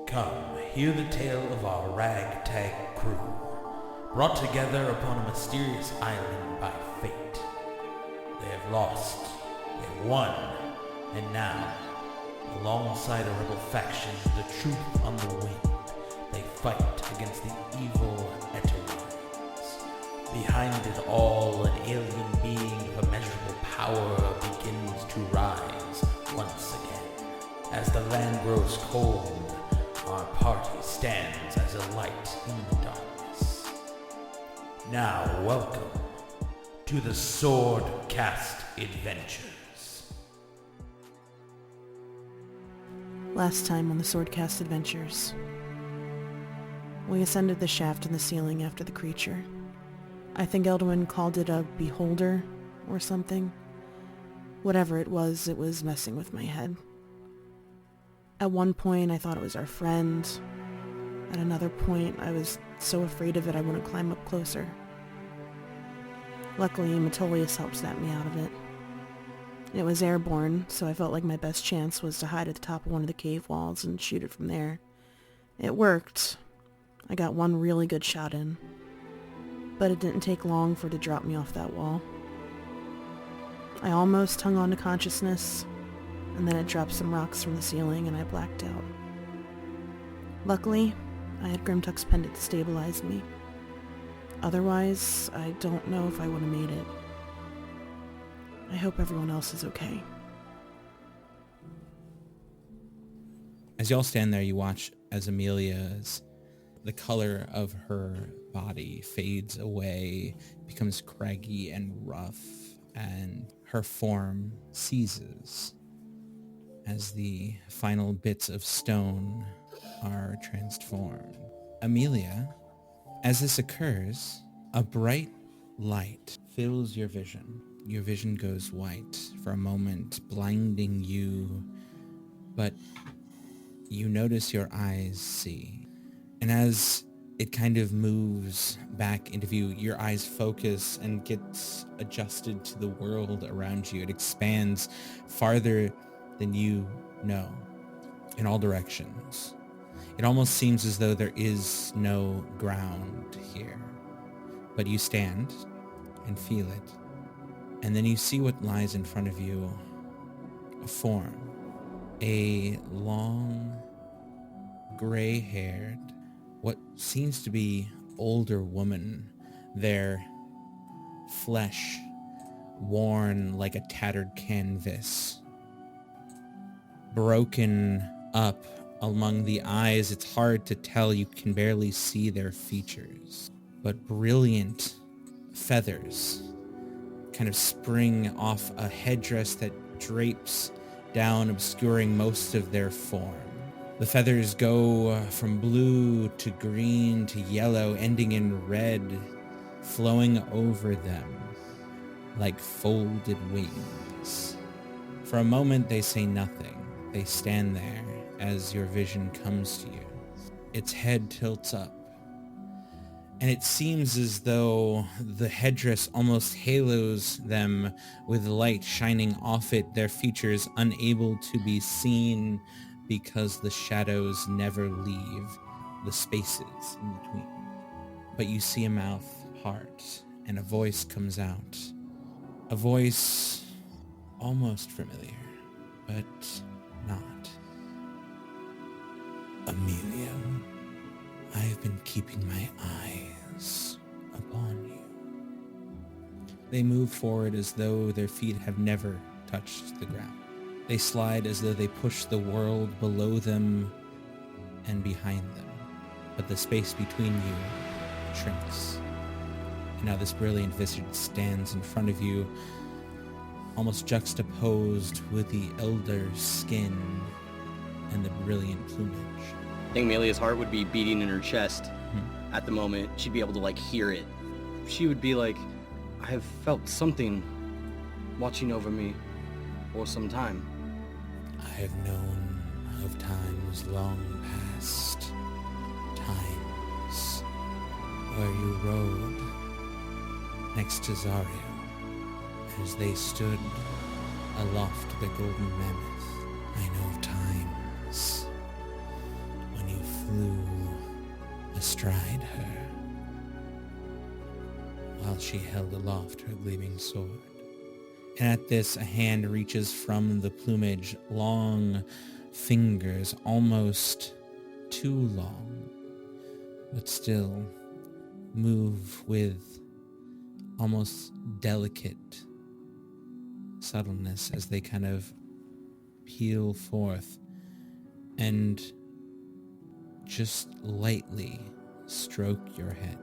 Come, hear the tale of our ragtag crew, brought together upon a mysterious island by fate. They have lost, they have won, and now, alongside a rebel faction, the truth on the wind, they fight against the evil Eterines. Behind it all, an alien being of immeasurable power begins to rise once again. As the land grows cold, our party stands as a light in the darkness. Now, welcome to the Swordcast Adventures. Last time on the Swordcast Adventures, we ascended the shaft in the ceiling after the creature. I think Eldwin called it a beholder or something. Whatever it was messing with my head. At one point, I thought it was our friend. At another point, I was so afraid of it I wouldn't climb up closer. Luckily, Metolius helped snap me out of it. It was airborne, so I felt like my best chance was to hide at the top of one of the cave walls and shoot it from there. It worked. I got one really good shot in. But it didn't take long for it to drop me off that wall. I almost hung on to consciousness, and then it dropped some rocks from the ceiling and I blacked out. Luckily, I had Grimtuck's pendant to stabilize me. Otherwise, I don't know if I would have made it. I hope everyone else is okay. As y'all stand there, you watch as the color of her body fades away, becomes craggy and rough, and her form seizes as the final bits of stone are transformed. Amelia, as this occurs, a bright light fills your vision. Your vision goes white for a moment, blinding you, but you notice your eyes see. And as it kind of moves back into view, your eyes focus and gets adjusted to the world around you. It expands farther than you know, in all directions. It almost seems as though there is no ground here. But you stand and feel it, and then you see what lies in front of you, a form. A long, gray-haired, what seems to be older woman, their flesh worn like a tattered canvas, broken up among the eyes. It's hard to tell, you can barely see their features, but brilliant feathers kind of spring off a headdress that drapes down, obscuring most of their form. The feathers go from blue to green to yellow, ending in red, flowing over them like folded wings. For a moment, they say nothing. They stand there as your vision comes to you. Its head tilts up, and it seems as though the headdress almost halos them with light shining off it, their features unable to be seen because the shadows never leave the spaces in between. But you see a mouth, heart, and a voice comes out. A voice almost familiar, but not. Amelia, I have been keeping my eyes upon you. They move forward as though their feet have never touched the ground. They slide as though they push the world below them and behind them. But the space between you shrinks. And now this brilliant visage stands in front of you, almost juxtaposed with the elder skin and the brilliant plumage. I think Amelia's heart would be beating in her chest at the moment. She'd be able to hear it. She would be like, I have felt something watching over me for some time. I have known of times long past, times where you rode next to Zario as they stood aloft the golden mammoth. I know of times when you astride her, while she held aloft her gleaming sword. And at this, a hand reaches from the plumage, long fingers, almost too long, but still move with almost delicate subtleness as they kind of peel forth and just lightly stroke your head.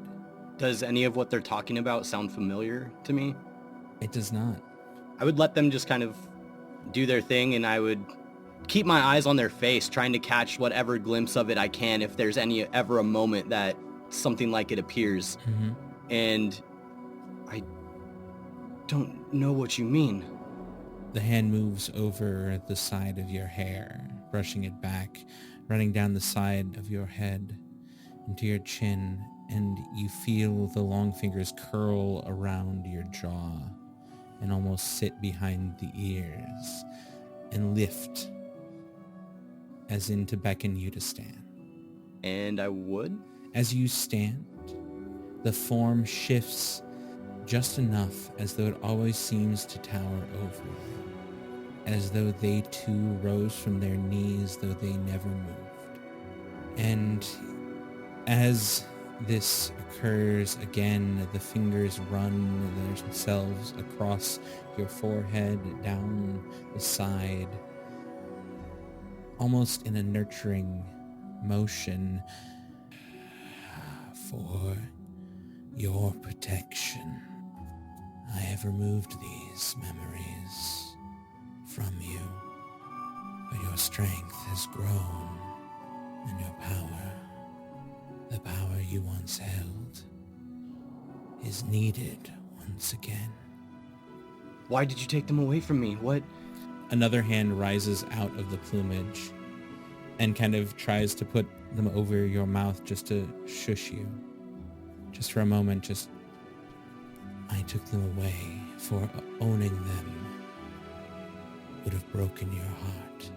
Does any of what they're talking about sound familiar to me? It does not. I would let them just kind of do their thing, and I would keep my eyes on their face, trying to catch whatever glimpse of it I can if there's ever a moment that something like it appears. Mm-hmm. And I don't know what you mean. The hand moves over the side of your hair, brushing it back, running down the side of your head into your chin, and you feel the long fingers curl around your jaw and almost sit behind the ears and lift as in to beckon you to stand. And I would? As you stand, the form shifts just enough as though it always seems to tower over you, as though they too rose from their knees, though they never moved. And as this occurs again, the fingers run themselves across your forehead, down the side, almost in a nurturing motion. For your protection, I have removed these memories from you, but your strength has grown, and your power, the power you once held, is needed once again. Why did you take them away from me? What? Another hand rises out of the plumage and kind of tries to put them over your mouth just to shush you. Just for a moment, I took them away, for owning them would have broken your heart.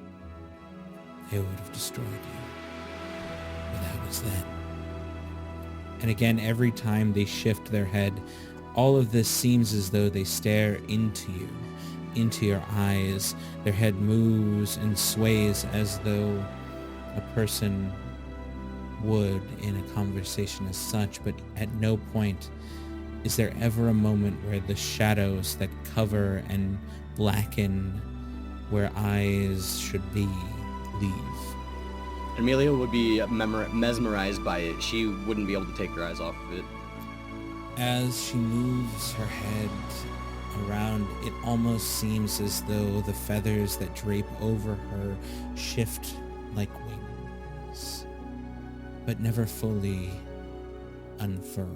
They would have destroyed you. But that was then. And again, every time they shift their head, all of this seems as though they stare into you, into your eyes. Their head moves and sways as though a person would in a conversation as such, but at no point is there ever a moment where the shadows that cover and blacken where eyes should be leave. Amelia would be mesmerized by it. She wouldn't be able to take her eyes off of it. As she moves her head around, it almost seems as though the feathers that drape over her shift like wings, but never fully unfurl.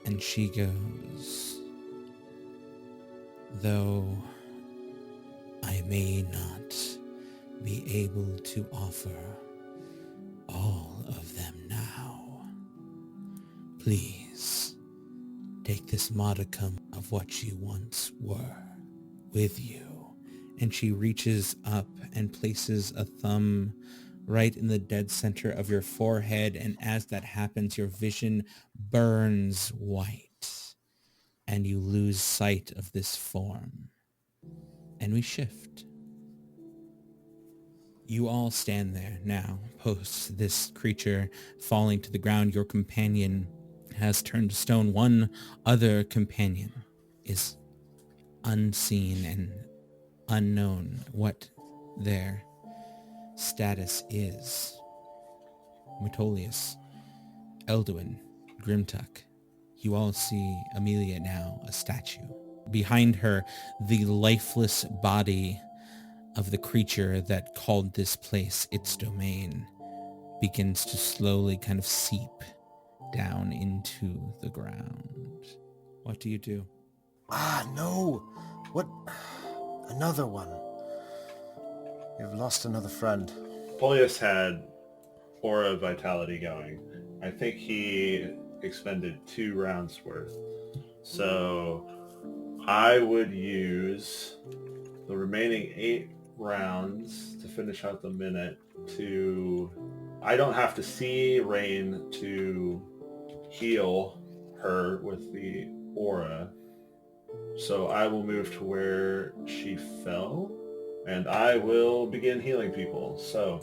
And she goes, though I may not be able to offer all of them now, please take this modicum of what you once were with you. And she reaches up and places a thumb right in the dead center of your forehead, and as that happens, your vision burns white, and you lose sight of this form. And we shift. You all stand there now, post this creature falling to the ground. Your companion has turned to stone. One other companion is unseen and unknown what their status is. Metolius, Elduin, Grimtuck, you all see Amelia now, a statue. Behind her, the lifeless body of the creature that called this place its domain begins to slowly kind of seep down into the ground. What do you do? No. What? Another one. We've lost another friend. Polius had aura vitality going. I think he expended 2 rounds worth. So I would use the remaining 8 rounds to finish out the minute to I don't have to see Rain to heal her with the aura. So I will move to where she fell, and I will begin healing people. So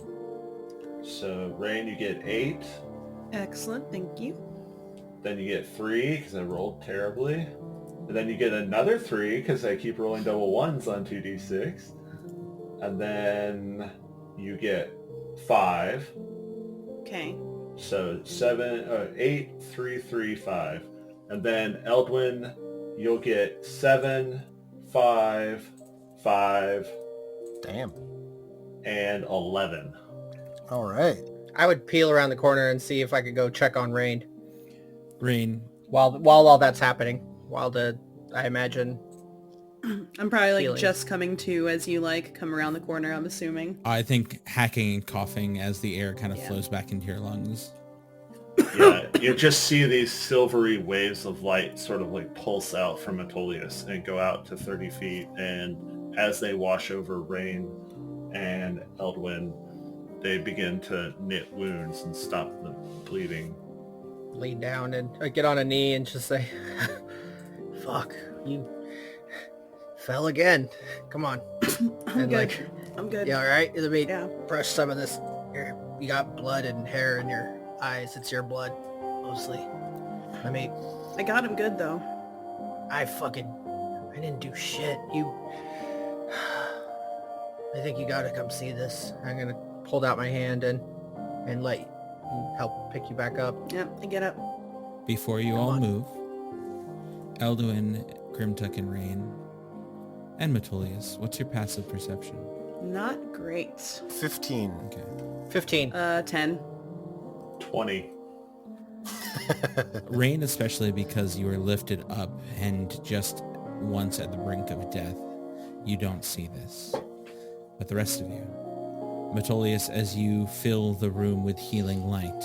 Rain, you get 8. Excellent, thank you. Then you get 3 because I rolled terribly. And then you get another 3 because I keep rolling double ones on 2d6. And then you get 5. Okay. So 8, 3, 3, 5. And then Eldwin, you'll get 7, 5, 5, Damn. and 11. All right. I would peel around the corner and see if I could go check on Rain Rain, while all that's happening. I imagine. I'm probably like Healing. just coming to as you like come around the corner, I'm assuming. I think hacking and coughing as the air kind of Yeah. flows back into your lungs. Yeah, you just see these silvery waves of light sort of like pulse out from Metolius and go out to 30 feet. And as they wash over Rain and Eldwin, they begin to knit wounds and stop the bleeding. Lean down and get on a knee and just say, "Fuck, you fell again. Come on." I'm And good. I'm good. yeah, all right. Let me Yeah. brush some of this. You got blood and hair in your eyes. It's your blood, mostly. I got him good though. I didn't do shit. I think you gotta come see this. I'm gonna hold out my hand and let you help pick you back up. Yep, I get up. Before you Come all on. move, Elduin, Grimtuck, and Rain, and Metolius, what's your passive perception? Not great. 15. Okay. 15. 10. 20. Rain, especially because you were lifted up and just once at the brink of death, you don't see this. But the rest of you, Metolius, as you fill the room with healing light,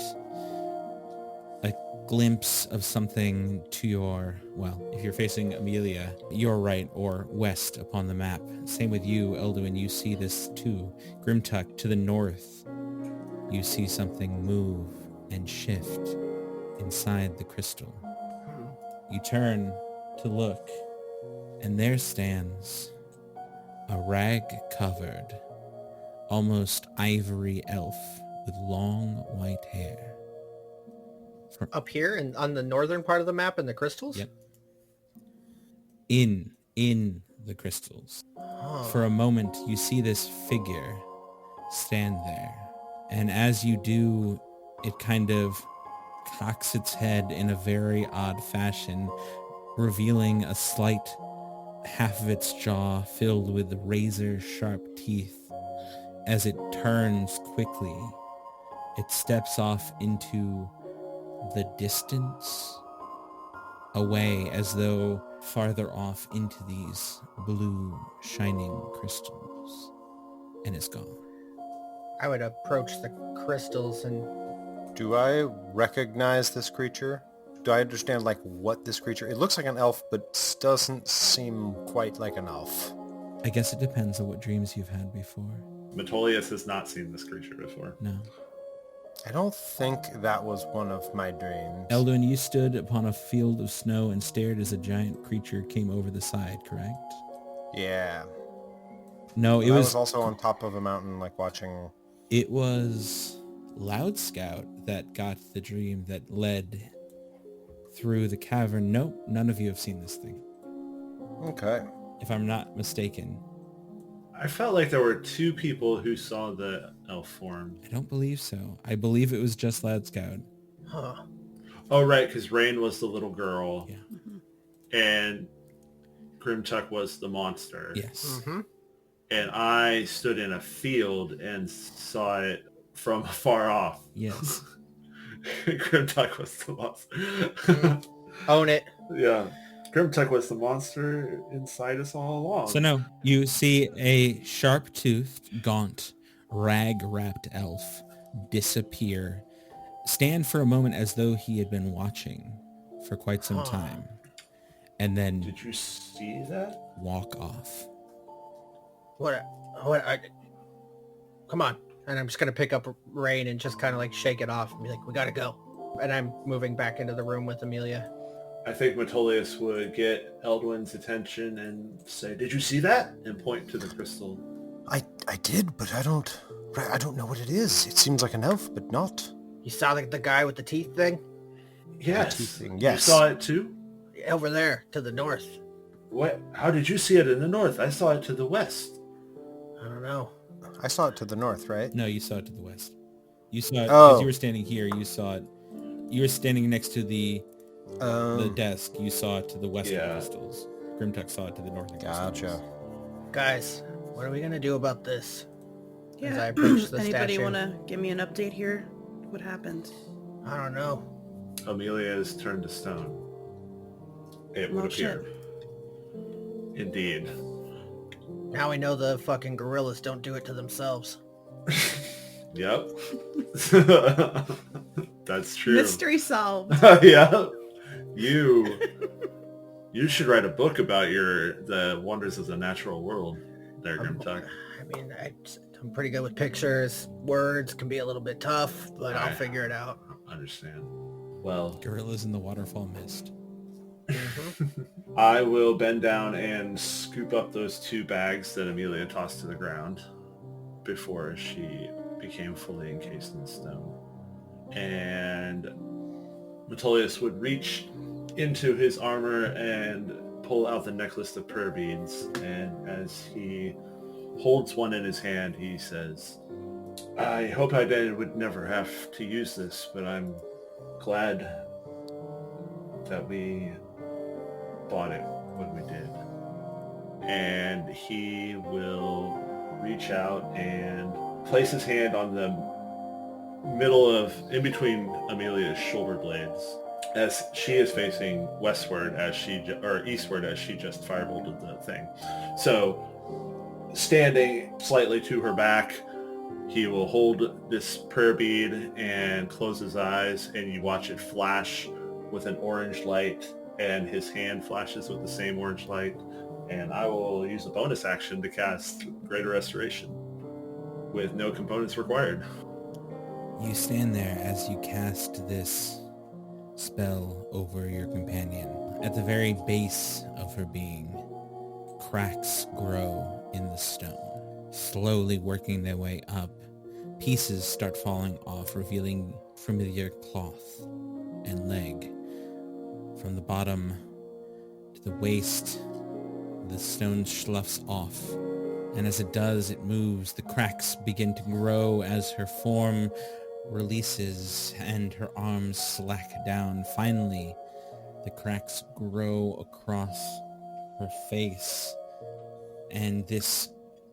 a glimpse of something to your, well, if you're facing Amelia, your right or west upon the map. Same with you, Elduin, you see this too. Grimtuck, to the north, you see something move and shift inside the crystal. You turn to look, and there stands a rag-covered, almost ivory elf with long white hair. Up here and on the northern part of the map in the crystals? Yep. In the crystals. Oh. For a moment, you see this figure stand there. And as you do, it kind of cocks its head in a very odd fashion, revealing a slight half of its jaw filled with razor-sharp teeth. As it turns quickly, it steps off into the distance, away as though farther off into these blue, shining crystals, and it's gone. I would approach the crystals and Do I recognize this creature? Do I understand, like, what this creature... It looks like an elf, but doesn't seem quite like an elf. I guess it depends on what dreams you've had before. Metolius has not seen this creature before. No. I don't think that was one of my dreams. Elduin, you stood upon a field of snow and stared as a giant creature came over the side, correct? Yeah. No, it I was... was also on top of a mountain, like, watching... It was Loud Scout that got the dream that led through the cavern. Nope, none of you have seen this thing, Okay. if I'm not mistaken. I felt like there were 2 people who saw the elf form. I don't believe so. I believe it was just Loud Scout. huh. Oh, right, because Rain was the little girl. Yeah. And Grimtuck was the monster. Yes. Mm-hmm. And I stood in a field and saw it from afar off. Yes. Grimtuck was the monster. Own it. Yeah. Grimtuck was the monster inside us all along. So no, you see a sharp-toothed, gaunt, rag-wrapped elf disappear, stand for a moment as though he had been watching for quite some time, and then Did you see that? walk off. Come on. And I'm just going to pick up Rain and just kind of like shake it off and be like, we got to go. And I'm moving back into the room with Amelia. I think Metolius would get Eldwin's attention and say, "Did you see that?" and point to the crystal. I did, but I don't know what it is. It seems like an elf, but not. You saw the guy with the teeth thing? Yes. teeth thing, You yes. saw it too? Over there, to the north. What? How did you see it in the north? I saw it to the west. I don't know. I saw it to the north, right? No, you saw it to the west. You saw it Oh. as you were standing here. You saw it. You were standing next to the desk. You saw it to the western Yeah. crystals. Grimtuck saw it to the northern Gotcha. crystals. Guys, what are we going to do about this? As I Yeah. approach the Anybody statue. want to give me an update here? What happened? I don't know. Amelia is turned to stone. It would Well, shit. appear. Indeed. Now we know the fucking gorillas don't do it to themselves. Yep. That's true. Mystery solved. Yeah. You should write a book about the wonders of the natural world there, Grimtuck. I mean, I'm pretty good with pictures. Words can be a little bit tough, but I'll figure it out. Understand. Well, Gorillas in the waterfall mist. I will bend down and scoop up those 2 bags that Amelia tossed to the ground before she became fully encased in stone. And Metolius would reach into his armor and pull out the necklace of prayer beads. And as he holds one in his hand, he says, "I hope I would never have to use this, but I'm glad that we bought it when we did." And he will reach out and place his hand on the in between Amelia's shoulder blades as she is facing westward eastward as she just firebolted the thing. So standing slightly to her back, he will hold this prayer bead and close his eyes, and you watch it flash with an orange light, and his hand flashes with the same orange light. And I will use a bonus action to cast Greater Restoration with no components required. You stand there as you cast this spell over your companion. At the very base of her being, cracks grow in the stone, slowly working their way up. Pieces start falling off, revealing familiar cloth and leg. From the bottom to the waist, the stone sloughs off, and as it does, it moves. The cracks begin to grow as her form releases and her arms slack down. Finally, the cracks grow across her face, and this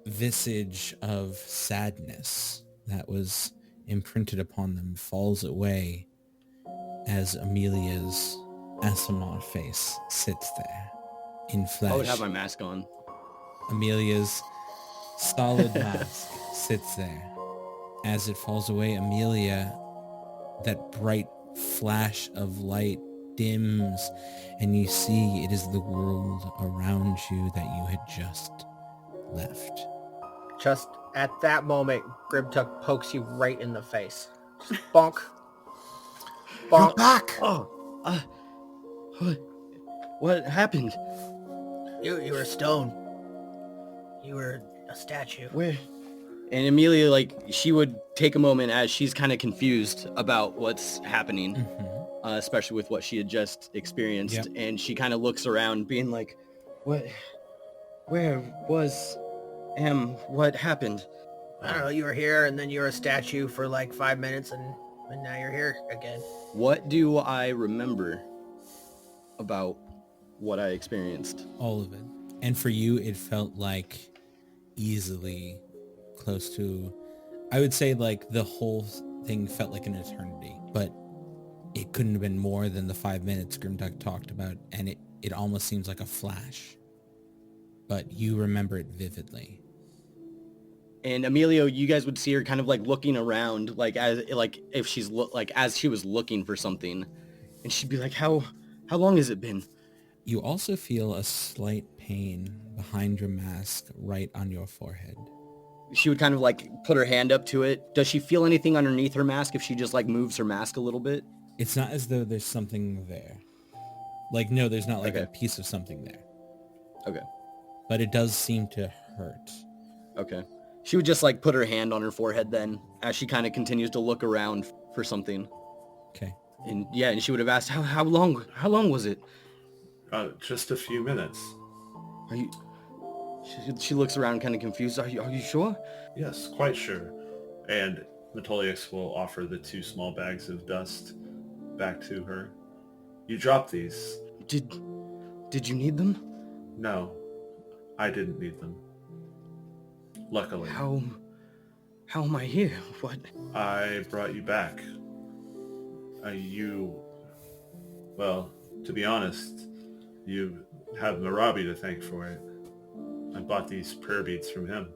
visage of sadness that was imprinted upon them falls away as Amelia's Asimar face sits there in flesh. I would have my mask on. Amelia's solid mask sits there. As it falls away, Amelia, that bright flash of light dims, and you see it is the world around you that you had just left. Just at that moment, Grimtuck pokes you right in the face. Just bonk. You're Bonk. back! Oh, what happened? You were a stone. You were a statue. Where? And Amelia, she would take a moment as she's kind of confused about what's happening, especially with what she had just experienced. Yep. And she kind of looks around being like, what? Where was what happened? I don't know, you were here and then you were a statue for like 5 minutes and now you're here again. What do I remember about what I experienced? All of it. And for you, it felt like easily close to, I would say like the whole thing felt like an eternity, but it couldn't have been more than the 5 minutes Grimtuck talked about, and it almost seems like a flash. But you remember it vividly. And Amelia, you guys would see her kind of looking around, if she's as she was looking for something, and she'd be like, "How long has it been?" You also feel a slight pain behind your mask right on your forehead. she would kind of like put her hand up to it. Does she feel anything underneath her mask if she just like moves her mask a little bit? It's not as though there's something there. Like, no, there's not like Okay. a piece of something there. Okay. But it does seem to hurt. Okay. She would just like put her hand on her forehead then as she kind of continues to look around for something. Okay. And yeah, and she would have asked, how long was it? Just a few minutes. Are you... She looks around kind of confused. Are you sure? Yes, quite sure. And Metolius will offer the 2 small bags of dust back to her. You dropped these. Did you need them? No, I didn't need them. Luckily. How am I here? What? I brought you back. Well, to be honest, you have Marabi to thank for it. I bought these prayer beads from him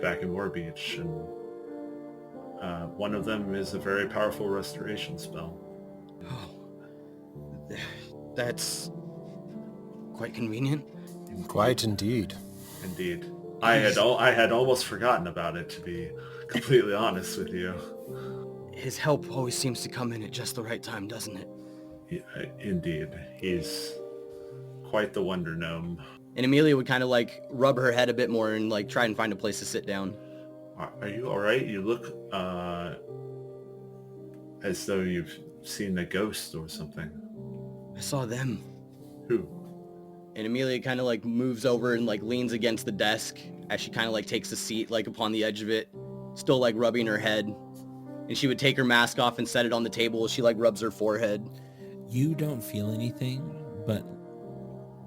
back in War Beach, and one of them is a very powerful restoration spell. Oh, that's quite convenient. Quite indeed. Indeed. I had almost forgotten about it, to be completely honest with you. His help always seems to come in at just the right time, doesn't it? Indeed. He's quite the wonder gnome. And Amelia would kind of like rub her head a bit more and like try and find a place to sit down. Are you alright? You look as though you've seen a ghost or something. I saw them. Who? And Amelia kind of like moves over and like leans against the desk as she kind of like takes a seat like upon the edge of it, still like rubbing her head. And she would take her mask off and set it on the table. She like rubs her forehead. You don't feel anything, but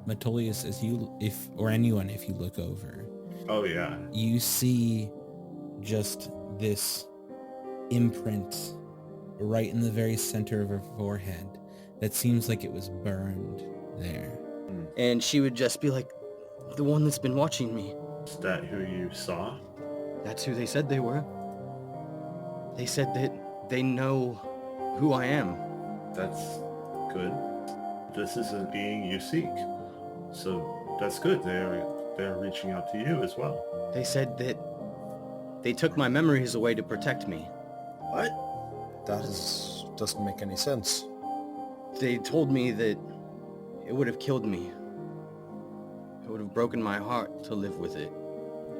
Metolius, if you look over, Oh yeah. you see just this imprint right in the very center of her forehead that seems like it was burned there. And she would just be like, the one that's been watching me. Is that who you saw? That's who they said they were. They said that they know who I am. That's good. This is a being you seek. So that's good. They're reaching out to you as well. They said that they took my memories away to protect me. What? Doesn't make any sense. They told me that it would have killed me. It would have broken my heart to live with it.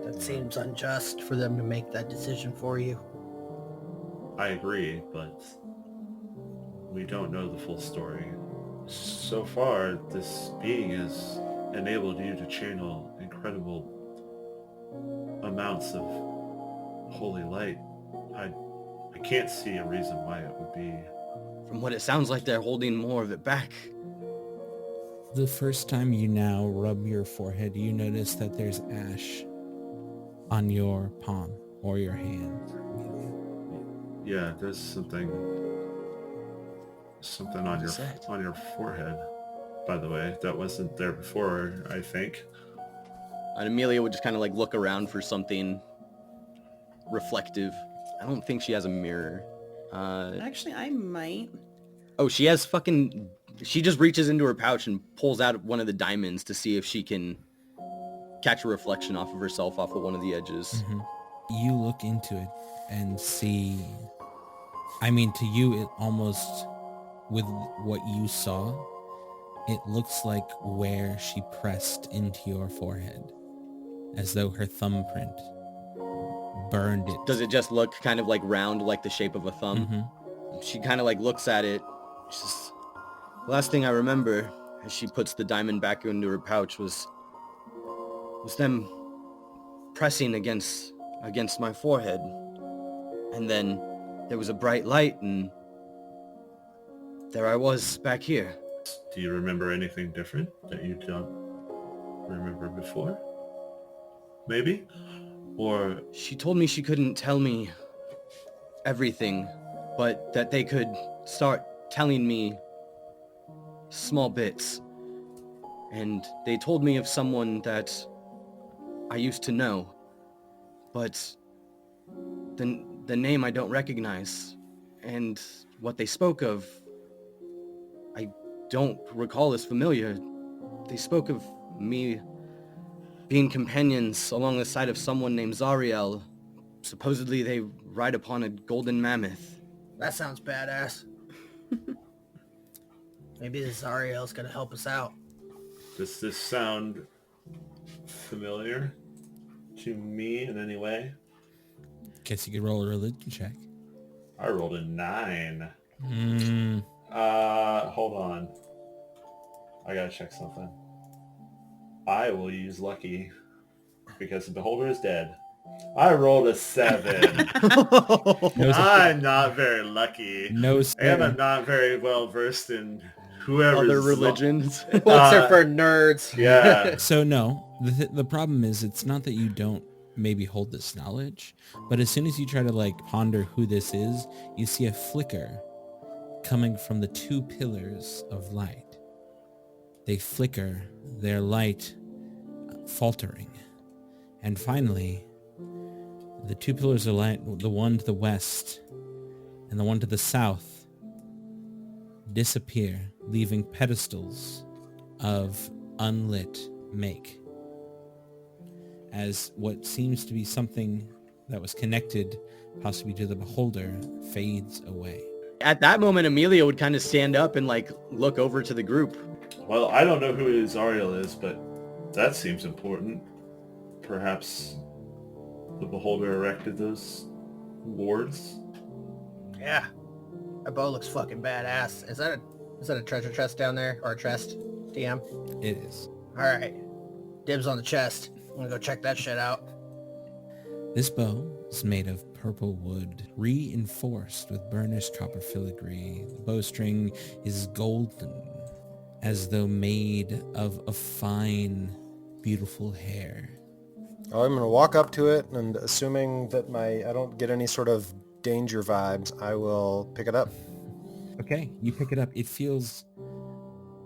That seems unjust for them to make that decision for you. I agree, but we don't know the full story. So far, this being has enabled you to channel incredible amounts of holy light. I can't see a reason why it would be. From what it sounds like, they're holding more of it back. The first time you now rub your forehead, you notice that there's ash on your palm or your hand. Yeah, there's something on your forehead, by the way, that wasn't there before, I think. And Amelia would just kind of like look around for something reflective. I don't think she has a mirror. Actually, I might. Oh, she has she just reaches into her pouch and pulls out one of the diamonds to see if she can catch a reflection off of herself off of one of the edges. Mm-hmm. You look into it and see, to you, it almost, with what you saw, it looks like where she pressed into your forehead, as though her thumbprint burned it. Does it just look kind of like round, like the shape of a thumb? Mm-hmm. She kind of like looks at it. She says, last thing I remember as she puts the diamond back into her pouch was them pressing against my forehead. And then there was a bright light and there I was back here. Do you remember anything different that you don't remember before? Maybe? Or... She told me she couldn't tell me everything, but that they could start telling me small bits. And they told me of someone that I used to know, but the name I don't recognize, and what they spoke of, I don't recall as familiar. They spoke of me being companions along the side of someone named Zariel. Supposedly they ride upon a golden mammoth. That sounds badass. Maybe this Zariel's gonna help us out. Does this sound familiar to me in any way? Guess you could roll a religion check. I rolled a 9. Mm. Hold on. I gotta check something. I will use lucky because the beholder is dead. I rolled a 7. I'm not very lucky. No, And I'm not very well versed in whoever's Other religions. Books are for nerds. Yeah. So no, the problem is it's not that you don't maybe hold this knowledge, but as soon as you try to like ponder who this is, you see a flicker coming from the 2 pillars of light. They flicker, their light faltering. And finally, the 2 pillars of light, the one to the west and the one to the south, disappear, leaving pedestals of unlit make. As what seems to be something that was connected possibly to the beholder fades away. At that moment, Amelia would kind of stand up and like look over to the group. Well, I don't know who Zariel is, but that seems important. Perhaps the beholder erected those wards. Yeah. That bow looks fucking badass. Is that a treasure chest down there? Or a chest, DM? It is. Alright. Dibs on the chest. I'm gonna go check that shit out. This bow is made of purple wood, reinforced with burnished copper filigree. The bowstring is golden, as though made of a fine, beautiful hair. Oh, I'm going to walk up to it, and assuming that I don't get any sort of danger vibes, I will pick it up. Okay, you pick it up. It feels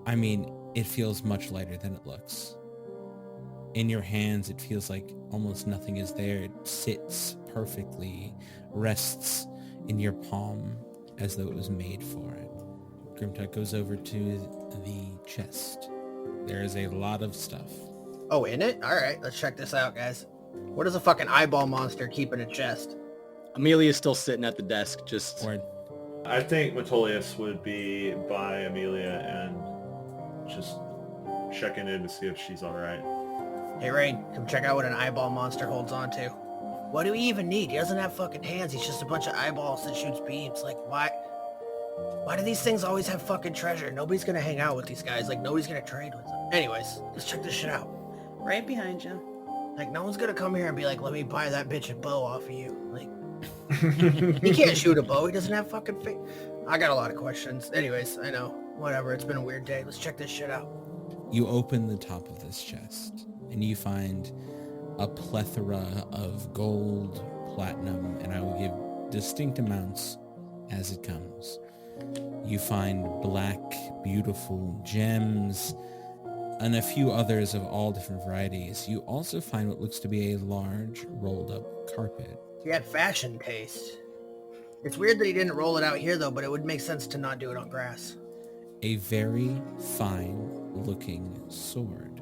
much lighter than it looks. In your hands, it feels like almost nothing is there. It sits perfectly, rests in your palm as though it was made for it. Grimtuck goes over to the chest. There is a lot of stuff. Oh, in it? Alright, let's check this out, guys. What does a fucking eyeball monster keep in a chest? Amelia's still sitting at the desk, just... Word. I think Metolius would be by Amelia and just checking in to see if she's alright. Hey, Rain, come check out what an eyeball monster holds on to. What do we even need? He doesn't have fucking hands. He's just a bunch of eyeballs that shoots beams. Like, why? Why do these things always have fucking treasure? Nobody's gonna hang out with these guys. Like, nobody's gonna trade with them. Anyways, let's check this shit out. Right behind you. Like, no one's gonna come here and be like, let me buy that bitch a bow off of you. Like, he can't shoot a bow. He doesn't have fucking face. I got a lot of questions. Anyways, I know. Whatever. It's been a weird day. Let's check this shit out. You open the top of this chest, and you find a plethora of gold, platinum, and I will give distinct amounts as it comes. You find black, beautiful gems, and a few others of all different varieties. You also find what looks to be a large, rolled-up carpet. He had fashion taste. It's weird that he didn't roll it out here, though, but it would make sense to not do it on grass. A very fine-looking sword.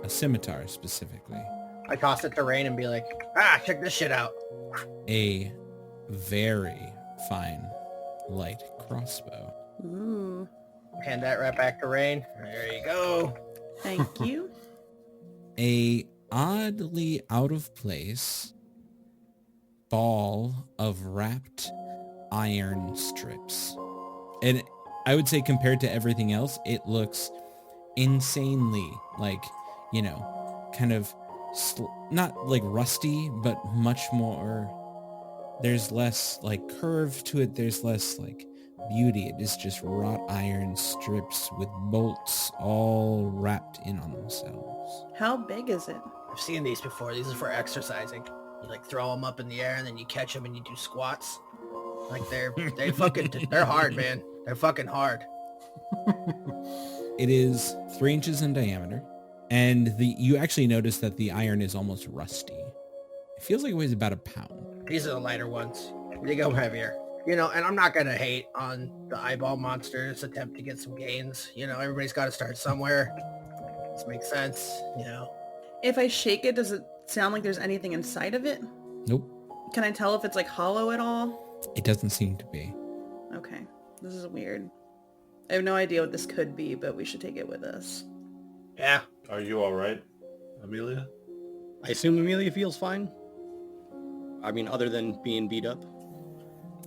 A scimitar, specifically. I toss it to Rain and be like, check this shit out. A very fine, light crossbow. Ooh. Hand that right back to Rain. There you go. Thank you. A oddly out of place ball of wrapped iron strips. And I would say compared to everything else, it looks insanely like, kind of not like rusty, but much more, there's less like curve to it. There's less like beauty. It is just wrought iron strips with bolts all wrapped in on themselves. How big is it? I've seen these before. These are for exercising. You like throw them up in the air and then you catch them and you do squats. Like they're hard, man. They're fucking hard. It is 3 inches in diameter, and you actually notice that the iron is almost rusty. It feels like it weighs about a pound. These are the lighter ones. They go heavier. And I'm not going to hate on the eyeball monster's attempt to get some gains. Everybody's got to start somewhere. This makes sense, If I shake it, does it sound like there's anything inside of it? Nope. Can I tell if it's like hollow at all? It doesn't seem to be. Okay. This is weird. I have no idea what this could be, but we should take it with us. Yeah. Are you all right, Amelia? I assume Amelia feels fine. I mean, other than being beat up.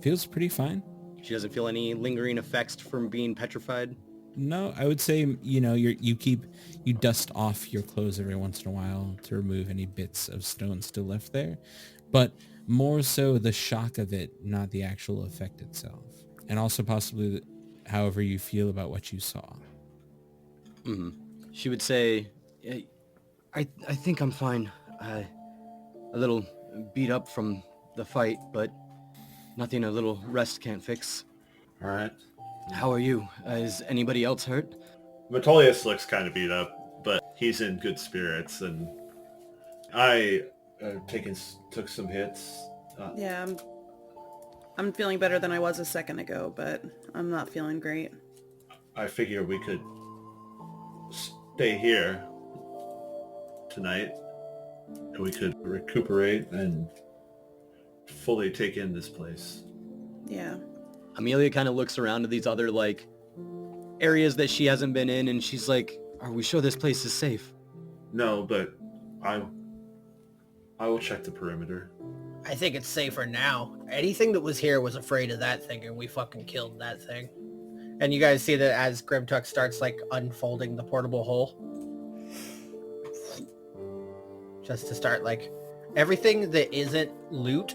Feels pretty fine. She doesn't feel any lingering effects from being petrified. No, I would say, you dust off your clothes every once in a while to remove any bits of stone still left there, but more so the shock of it, not the actual effect itself. And also possibly however you feel about what you saw. Mm-hmm. She would say, I think I'm fine. A little beat up from the fight, but nothing a little rest can't fix. All right. How are you? Is anybody else hurt? Metolius looks kind of beat up, but he's in good spirits, and I took some hits. Yeah, I'm feeling better than I was a second ago, but I'm not feeling great. I figure we could stay here tonight, and we could recuperate and fully take in this place. Yeah. Amelia kind of looks around to these other, like, areas that she hasn't been in, and she's like, are we sure this place is safe? No, but I will check the perimeter. I think it's safer now. Anything that was here was afraid of that thing, and we fucking killed that thing. And you guys see that as Grimtuck starts, like, unfolding the portable hole. Just to start, like, everything that isn't loot,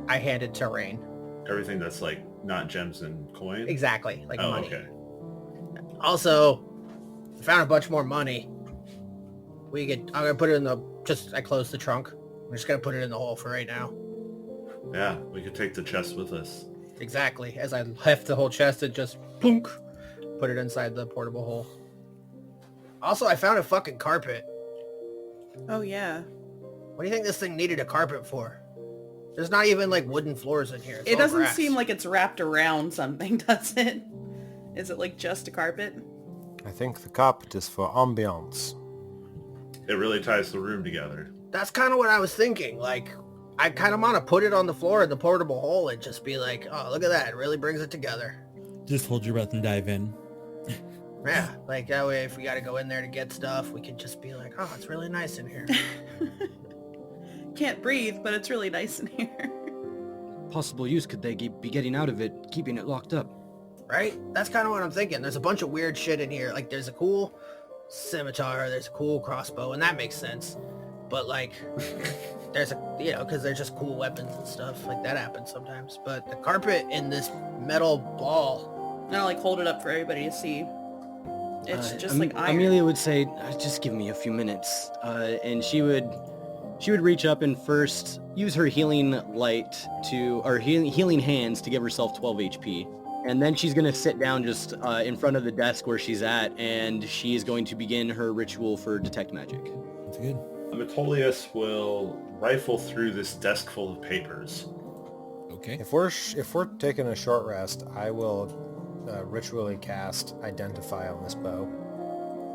I handed to Rain. Everything that's, like, not gems and coin? Exactly, like money. Okay. Also, I found a bunch more money. I'm gonna put it in I closed the trunk. I'm just gonna put it in the hole for right now. Yeah, we could take the chest with us. Exactly. As I left the whole chest, it just plunk, put it inside the portable hole. Also, I found a fucking carpet. Oh, yeah. What do you think this thing needed a carpet for? There's not even like wooden floors in here. It's It all doesn't grass. seem like it's wrapped around something, does it? Is it like just a carpet? I think the carpet is for ambiance. It really ties the room together. That's kind of what I was thinking. Like, I kind of want to put it on the floor in the portable hole and just be like, oh, look at that. It really brings it together. Just hold your breath and dive in. Yeah, like that way if we got to go in there to get stuff, we could just be like, oh, it's really nice in here. Can't breathe, but it's really nice in here. Possible use could they be getting out of it, keeping it locked up? Right? That's kind of what I'm thinking. There's a bunch of weird shit in here. Like, there's a cool scimitar, there's a cool crossbow, and that makes sense. But, like, there's because they're just cool weapons and stuff. Like, that happens sometimes. But the carpet in this metal ball. And I'll like hold it up for everybody to see. It's just like iron. Amelia would say, just give me a few minutes. And she would reach up and first use her healing healing hands to give herself 12 HP. And then she's going to sit down just in front of the desk where she's at, and she is going to begin her ritual for Detect Magic. That's good. Metolius will rifle through this desk full of papers. Okay. If we're taking a short rest, I will ritually cast Identify on this bow.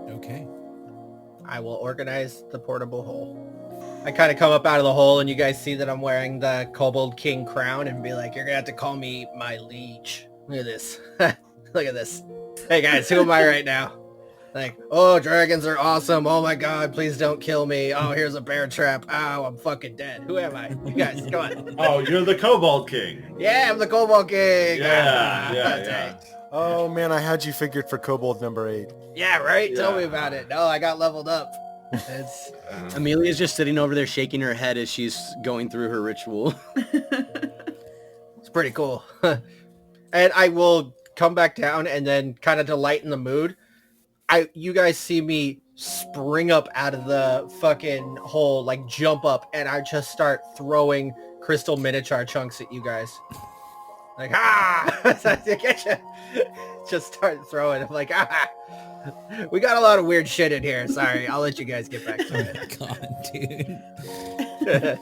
Okay. I will organize the portable hole. I kind of come up out of the hole, and you guys see that I'm wearing the Kobold King crown and be like, you're going to have to call me my liege. Look at this. Look at this. Hey, guys, who am I right now? Like, oh, dragons are awesome. Oh, my God, please don't kill me. Oh, here's a bear trap. Oh, I'm fucking dead. Who am I? You guys, come on. Oh, you're the Kobold King. Yeah, I'm the Kobold King. Yeah. Oh man, I had you figured for Kobold number 8. Yeah, right? Tell Yeah. me about it. No, I got leveled up. It's Amelia's just sitting over there shaking her head as she's going through her ritual. It's pretty cool. And I will come back down and then kind of to lighten the mood. You guys see me spring up out of the fucking hole, like jump up, and I just start throwing crystal minotaur chunks at you guys. Like, just start throwing. I'm like, we got a lot of weird shit in here. Sorry, I'll let you guys get back to it. God, dude.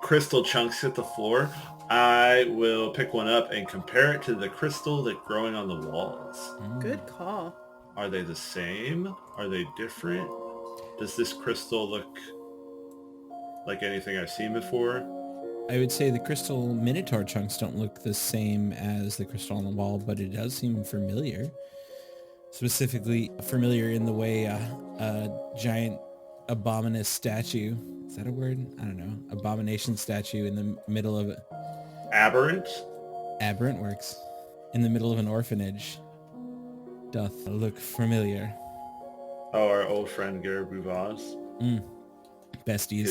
Crystal chunks hit the floor. I will pick one up and compare it to the crystal that's growing on the walls. Good call. Are they the same? Are they different? Does this crystal look like anything I've seen before? I would say the crystal minotaur chunks don't look the same as the crystal on the wall, but it does seem familiar. Specifically familiar in the way a giant abominous statue, is that a word? I don't know. Abomination statue in the middle of it. Aberrant? Aberrant works. In the middle of an orphanage doth look familiar. Oh, our old friend Gary Bouvaz. Besties.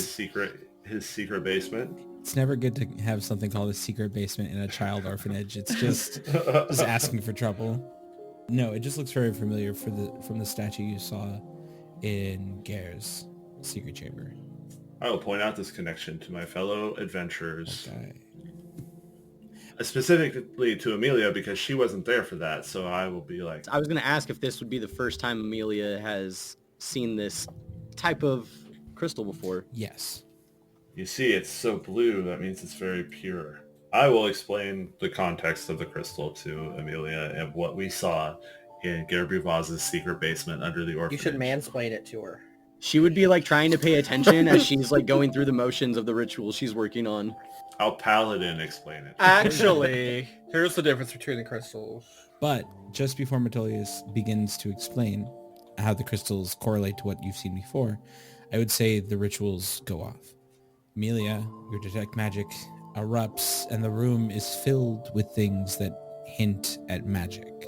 His secret basement. It's never good to have something called a secret basement in a child orphanage. It's just asking for trouble. No, it just looks very familiar from the statue you saw in Gare's secret chamber. I will point out this connection to my fellow adventurers. Okay. Specifically to Amelia, because she wasn't there for that, so I will be like... I was going to ask if this would be the first time Amelia has seen this type of crystal before. Yes. You see, it's so blue, that means it's very pure. I will explain the context of the crystal to Amelia and what we saw in Gare Bouvaz's secret basement under the orphanage. You should mansplain it to her. She would be like trying to pay attention as she's like going through the motions of the ritual she's working on. I'll Paladin explain it. Actually, here's the difference between the crystals. But just before Metolius begins to explain how the crystals correlate to what you've seen before, I would say the rituals go off. Amelia, your detect magic erupts and the room is filled with things that hint at magic.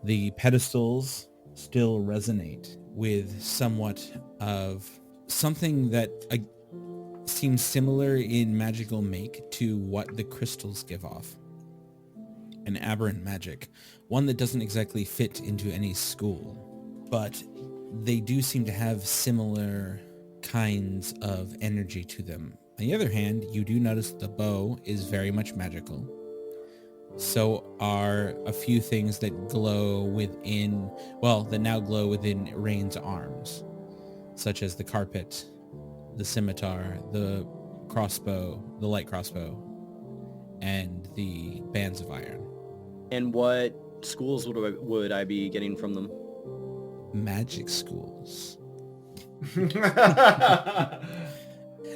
The pedestals still resonate with somewhat of something that seems similar in magical make to what the crystals give off. An aberrant magic, one that doesn't exactly fit into any school, but they do seem to have similar kinds of energy to them. On the other hand, you do notice the bow is very much magical. So are a few things that glow within, that now glow within Rain's arms, such as the carpet, the scimitar, the crossbow, the light crossbow, and the bands of iron. And what schools would I be getting from them? Magic schools.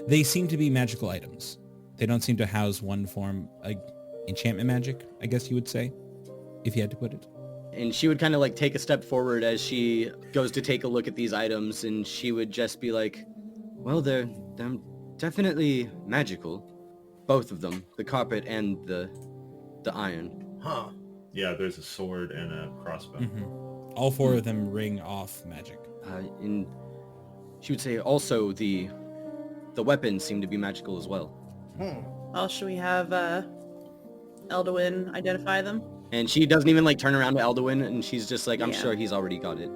They seem to be magical items. They don't seem to house one form, like enchantment magic, I guess you would say, if you had to put it. And she would kind of like take a step forward as she goes to take a look at these items, and she would just be like, well, they're definitely magical. Both of them, the carpet and the iron. Huh. Yeah, there's a sword and a crossbow. Mm-hmm. All four of them ring off magic. And she would say also the weapons seem to be magical as well. Well, should we have Elduin identify them? And she doesn't even like turn around to Elduin, and she's just like, I'm Yeah. sure he's already got it.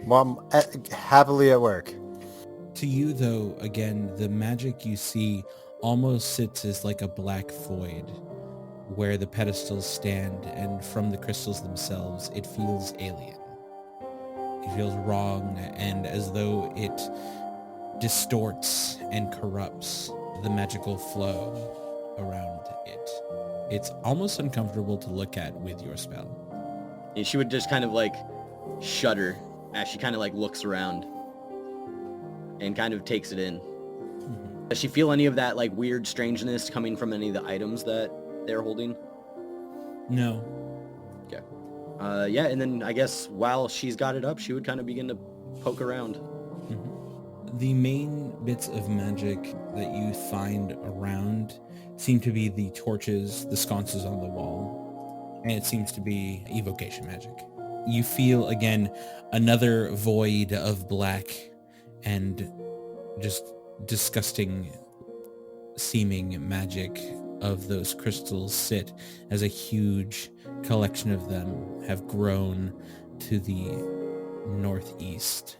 Mom, happily at work. To you, though, again, the magic you see almost sits as like a black void where the pedestals stand, and from the crystals themselves, it feels alien. It feels wrong, and as though it distorts and corrupts the magical flow around it. It's almost uncomfortable to look at with your spell. And she would just kind of like shudder as she kind of like looks around and kind of takes it in. Mm-hmm. Does she feel any of that like weird strangeness coming from any of the items that they're holding? No. Okay. Yeah, and then I guess while she's got it up, she would kind of begin to poke around. Mm-hmm. The main bits of magic that you find around seem to be the torches, the sconces on the wall, and it seems to be evocation magic. You feel, again, another void of black and just disgusting seeming magic of those crystals sit as a huge collection of them have grown to the northeast.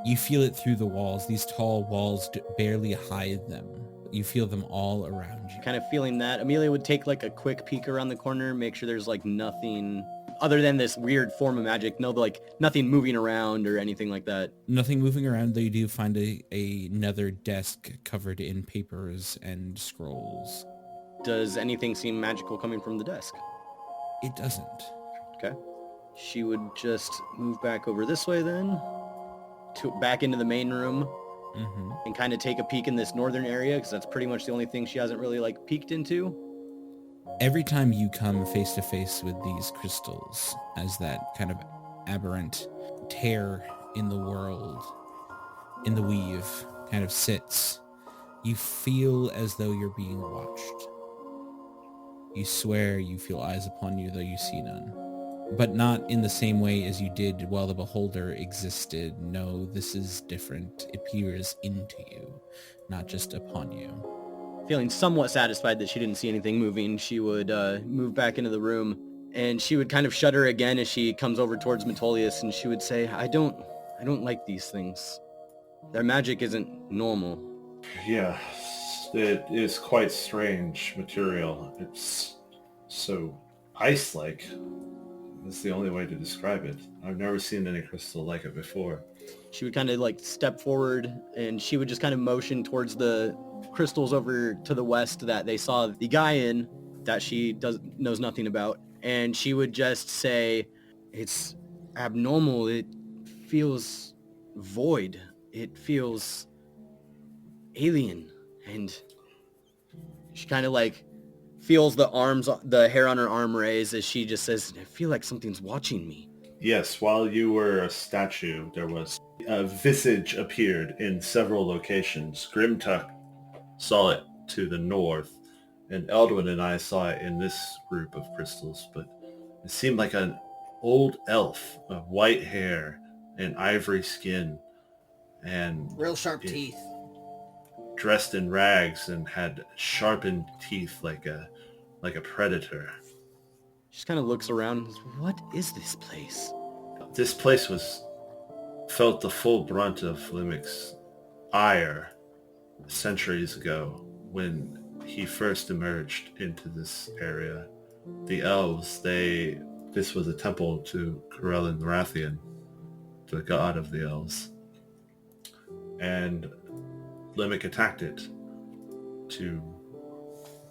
You feel it through the walls. These tall walls barely hide them. You feel them all around you. Kind of feeling that, Amelia would take like a quick peek around the corner, make sure there's like nothing other than this weird form of magic. No, like nothing moving around or anything like that. Nothing moving around, though you do find another desk covered in papers and scrolls. Does anything seem magical coming from the desk? It doesn't. Okay. She would just move back over this way then. back into the main room Mm-hmm. and kind of take a peek in this northern area, because that's pretty much the only thing she hasn't really like peeked into. Every time you come face to face with these crystals, as that kind of aberrant tear in the world, in the weave, kind of sits, you feel as though you're being watched. You swear you feel eyes upon you, though you see none. But not in the same way as you did while the beholder existed. No, this is different. It peers into you, not just upon you. Feeling somewhat satisfied that she didn't see anything moving, she would move back into the room, and she would kind of shudder again as she comes over towards Metolius, and she would say, I don't like these things. Their magic isn't normal. Yeah, it is quite strange material. It's so ice-like. That's the only way to describe it. I've never seen any crystal like it before. She would kind of like step forward, and she would just kind of motion towards the crystals over to the west that they saw the guy in, that she knows nothing about. And she would just say, it's abnormal. It feels void. It feels alien. And she kind of like feels the hair on her arm raise as she just says, I feel like something's watching me. Yes, while you were a statue, there was a visage appeared in several locations. Grimtuck saw it to the north, and Eldwin and I saw it in this group of crystals, but it seemed like an old elf of white hair and ivory skin, and Real sharp teeth. dressed in rags and had sharpened teeth like a predator. She just kind of looks around. What is this place? This place felt the full brunt of Limic's ire centuries ago when he first emerged into this area. The elves, this was a temple to Corellin Rathian, the god of the elves. And Limic attacked it to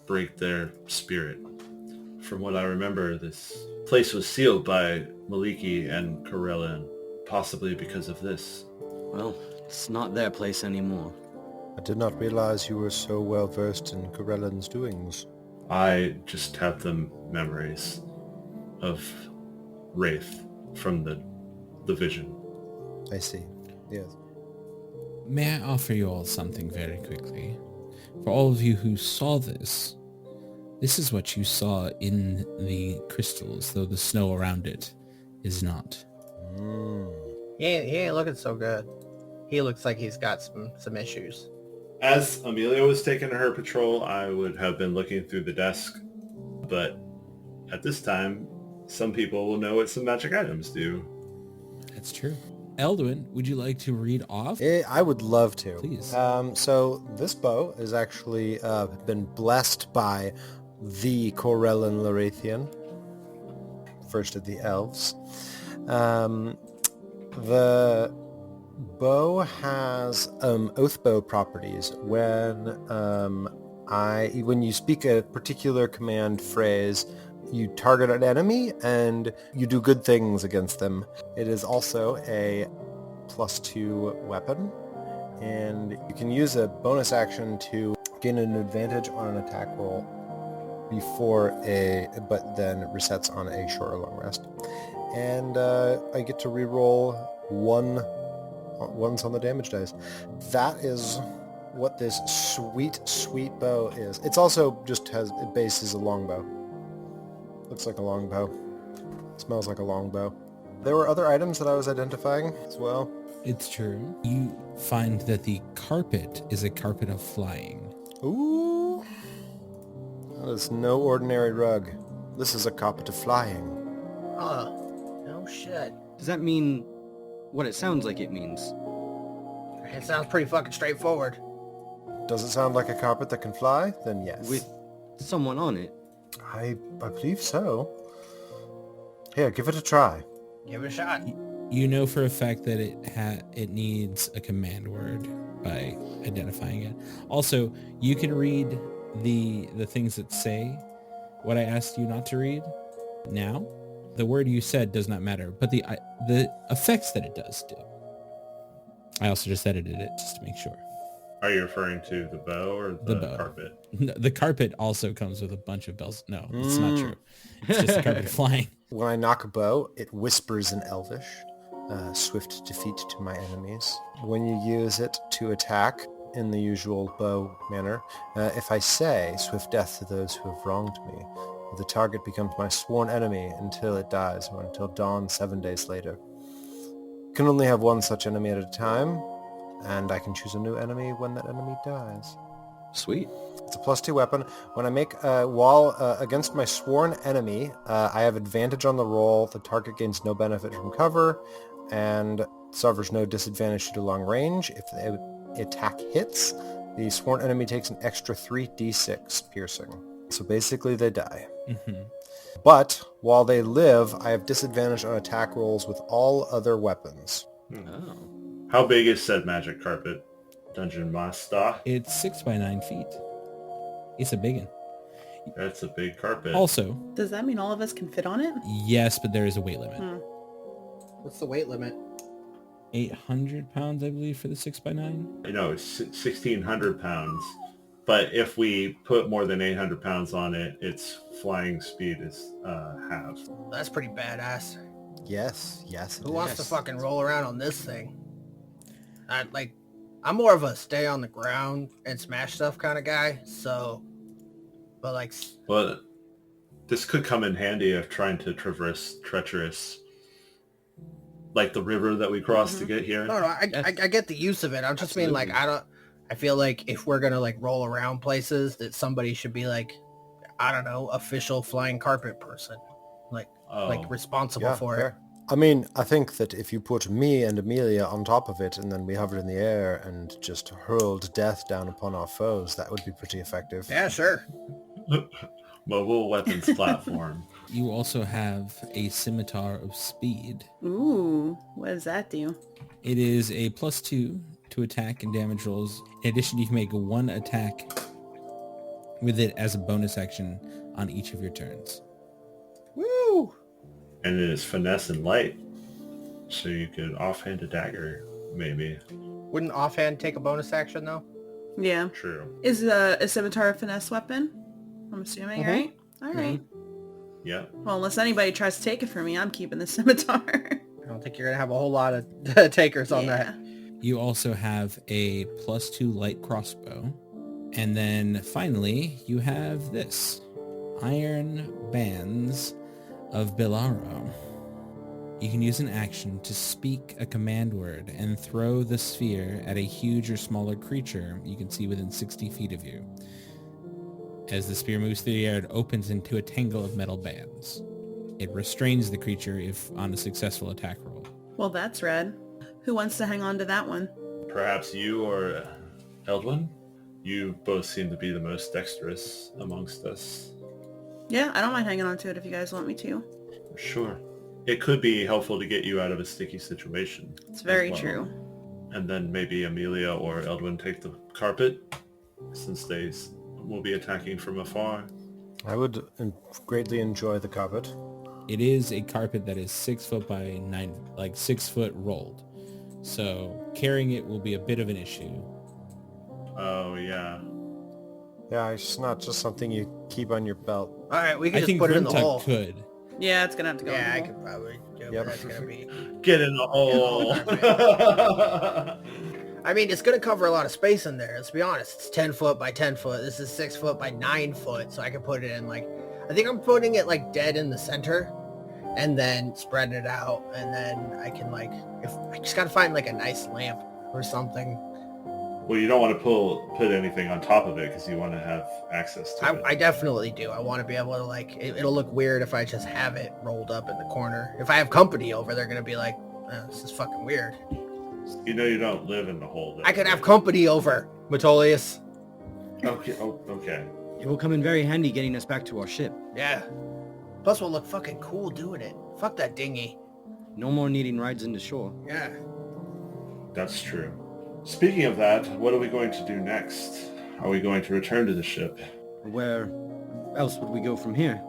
break their spirit. From what I remember, this place was sealed by Maliki and Corellin, possibly because of this. Well, it's not their place anymore. I did not realize you were so well versed in Corellin's doings. I just have the memories of Wraith from the vision. I see. Yes. May I offer you all something very quickly? For all of you who saw this is what you saw in the crystals, though the snow around it is not. He ain't looking so good. He looks like he's got some issues. As Amelia was taking her patrol, I would have been looking through the desk, but at this time, some people will know what some magic items do. That's true. Eldwin, would you like to read off? I would love to. Please. So this bow has actually been blessed by the Corellin Larathian, first of the elves. The bow has oath bow properties. When you speak a particular command phrase, you target an enemy and you do good things against them. It is also a +2 weapon, and you can use a bonus action to gain an advantage on an attack roll but then it resets on a short or long rest. And I get to reroll ones on the damage dice. That is what this sweet, sweet bow is. It's also it base is a longbow. Looks like a longbow. Smells like a longbow. There were other items that I was identifying as well. It's true. You find that the carpet is a carpet of flying. Ooh. That is no ordinary rug. This is a carpet of flying. Oh, no shit. Does that mean what it sounds like it means? It sounds pretty fucking straightforward. Does it sound like a carpet that can fly? Then yes. With someone on it? I believe so. Here, give it a try. Give it a shot. You know for a fact that it needs a command word by identifying it. Also, you can read the things that say what I asked you not to read now. The word you said does not matter, but the effects that it does do. I also just edited it just to make sure. Are you referring to the bow or the bow. carpet? No, the carpet also comes with a bunch of bells. No, it's not true. It's just a carpet flying. When I knock a bow, it whispers in Elvish, swift defeat to my enemies. When you use it to attack in the usual bow manner, if I say swift death to those who have wronged me, the target becomes my sworn enemy until it dies, or until dawn 7 days later. You can only have one such enemy at a time, and I can choose a new enemy when that enemy dies. Sweet. It's a +2 weapon. When I make while against my sworn enemy, I have advantage on the roll. The target gains no benefit from cover, and suffers no disadvantage to long range. If the attack hits, the sworn enemy takes an extra 3d6 piercing. So basically, they die. Mm-hmm. But while they live, I have disadvantage on attack rolls with all other weapons. Oh. How big is said magic carpet, Dungeon Master? It's 6 by 9 feet. It's a big one. That's a big carpet. Also, Does that mean all of us can fit on it? yes, but there is a weight limit. What's the weight limit? 800 pounds, I believe, for the 6 by 9. It's 1,600 pounds. But if we put more than 800 pounds on it, its flying speed is half. That's pretty badass. Yes. Who wants to fucking roll around on this thing? I'm more of a stay on the ground and smash stuff kind of guy, so... But Well, this could come in handy if trying to traverse treacherous, like the river that we crossed to get here. No, I get the use of it. I'm just mean, I feel like if we're gonna, roll around places, that somebody should be, official flying carpet person. Responsible for it. Fair. I mean, I think that if you put me and Amelia on top of it and then we hovered in the air and just hurled death down upon our foes, that would be pretty effective. Yeah, sure. Mobile weapons platform. You also have a scimitar of speed. Ooh, what does that do? It is a +2 to attack and damage rolls. In addition, you can make one attack with it as a bonus action on each of your turns. Woo! And it is finesse and light. So you could offhand a dagger, maybe. Wouldn't offhand take a bonus action, though? Yeah. True. Is a scimitar a finesse weapon? I'm assuming, right? All right. Yeah. Well, unless anybody tries to take it from me, I'm keeping the scimitar. I don't think you're going to have a whole lot of takers on that. You also have a +2 light crossbow. And then finally, you have this. Iron Bands of Bilaro. You can use an action to speak a command word and throw the sphere at a huge or smaller creature you can see within 60 feet of you. As the spear moves through the air, it opens into a tangle of metal bands. It restrains the creature if on a successful attack roll. Well, that's red. Who wants to hang on to that one? Perhaps you or Eldwin? You both seem to be the most dexterous amongst us. Yeah, I don't mind hanging on to it if you guys want me to. Sure. It could be helpful to get you out of a sticky situation. It's very as well. true. And then maybe Amelia or Eldwin take the carpet, since they will be attacking from afar. I would greatly enjoy the carpet. It is a carpet that is 6 foot by 9, 6 foot rolled. So carrying it will be a bit of an issue. Oh, yeah. Yeah, it's not just something you keep on your belt. All right, we can I just think put it in the Grimtug hole. could. Yeah, it's gonna have to go. Yeah, I in the could hole. probably do it. Yep. That's going to be... Get in the hole. I mean, it's going to cover a lot of space in there. Let's be honest. It's 10 foot by 10 foot. This is 6 foot by 9 foot. So I can put it in I think I'm putting it dead in the center and then spreading it out. And then I can if I just got to find a nice lamp or something. Well, you don't want to put anything on top of it because you want to have access to it. I definitely do. I want to be able to it'll look weird if I just have it rolled up in the corner. If I have company over, they're going to be like, oh, this is fucking weird. You know you don't live in the hole. Though. I could have company over, Metolius. Okay. Oh, okay. It will come in very handy getting us back to our ship. Yeah. Plus we'll look fucking cool doing it. Fuck that dinghy. No more needing rides into shore. Yeah. That's true. Speaking of that, what are we going to do next? Are we going to return to the ship? Where else would we go from here?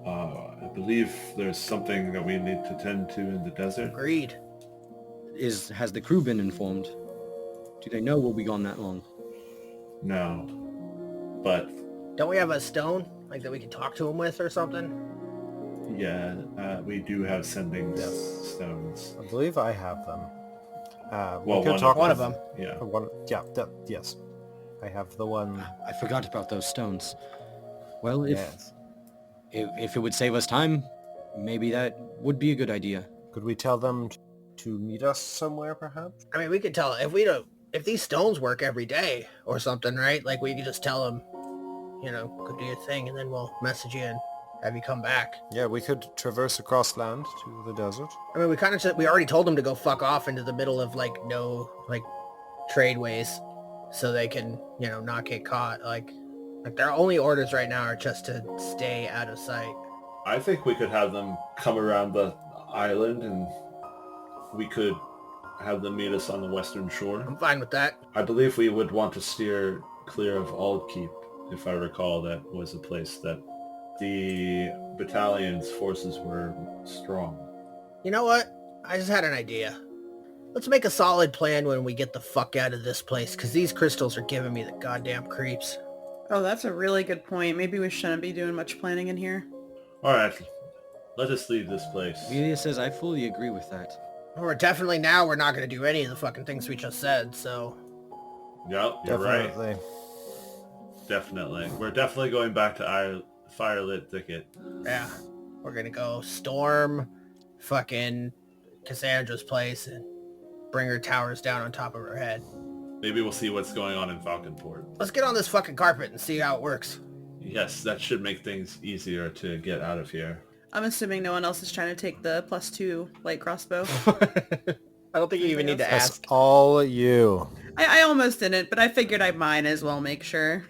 I believe there's something that we need to tend to in the desert. Agreed. Has the crew been informed? Do they know we'll be gone that long? No. But, Don't we have a stone like that we can talk to him with or something? yeah, we do have sending stones. I believe I have them. Well, we could talk one of with- them. Yeah. Yes. I have the one. I forgot about those stones. Well, Yes. if it would save us time, maybe that would be a good idea. Could we tell them to meet us somewhere, perhaps? I mean, we could tell if these stones work every day or something, right? Like we could just tell them, go do your thing, and then we'll message you and have you come back. Yeah, we could traverse across land to the desert. I mean, we already told them to go fuck off into the middle of no tradeways, so they can not get caught. Like their only orders right now are just to stay out of sight. I think we could have them come around the island and we could have them meet us on the western shore. I'm fine with that. I believe we would want to steer clear of Aldkeep, if I recall. That was a place that the battalion's forces were strong. You know what? I just had an idea. Let's make a solid plan when we get the fuck out of this place, because these crystals are giving me the goddamn creeps. Oh, that's a really good point. Maybe we shouldn't be doing much planning in here. All right, let us leave this place. Amelia says I fully agree with that. We're not going to do any of the fucking things we just said, so... Yep, you're right. Definitely. Definitely. We're definitely going back to Firelit Thicket. Yeah. We're going to go storm fucking Cassandra's place and bring her towers down on top of her head. Maybe we'll see what's going on in Falconport. Let's get on this fucking carpet and see how it works. Yes, that should make things easier to get out of here. I'm assuming no one else is trying to take the +2 light crossbow. I don't think you even need to That's ask. all you. I almost didn't, but I figured I might as well make sure.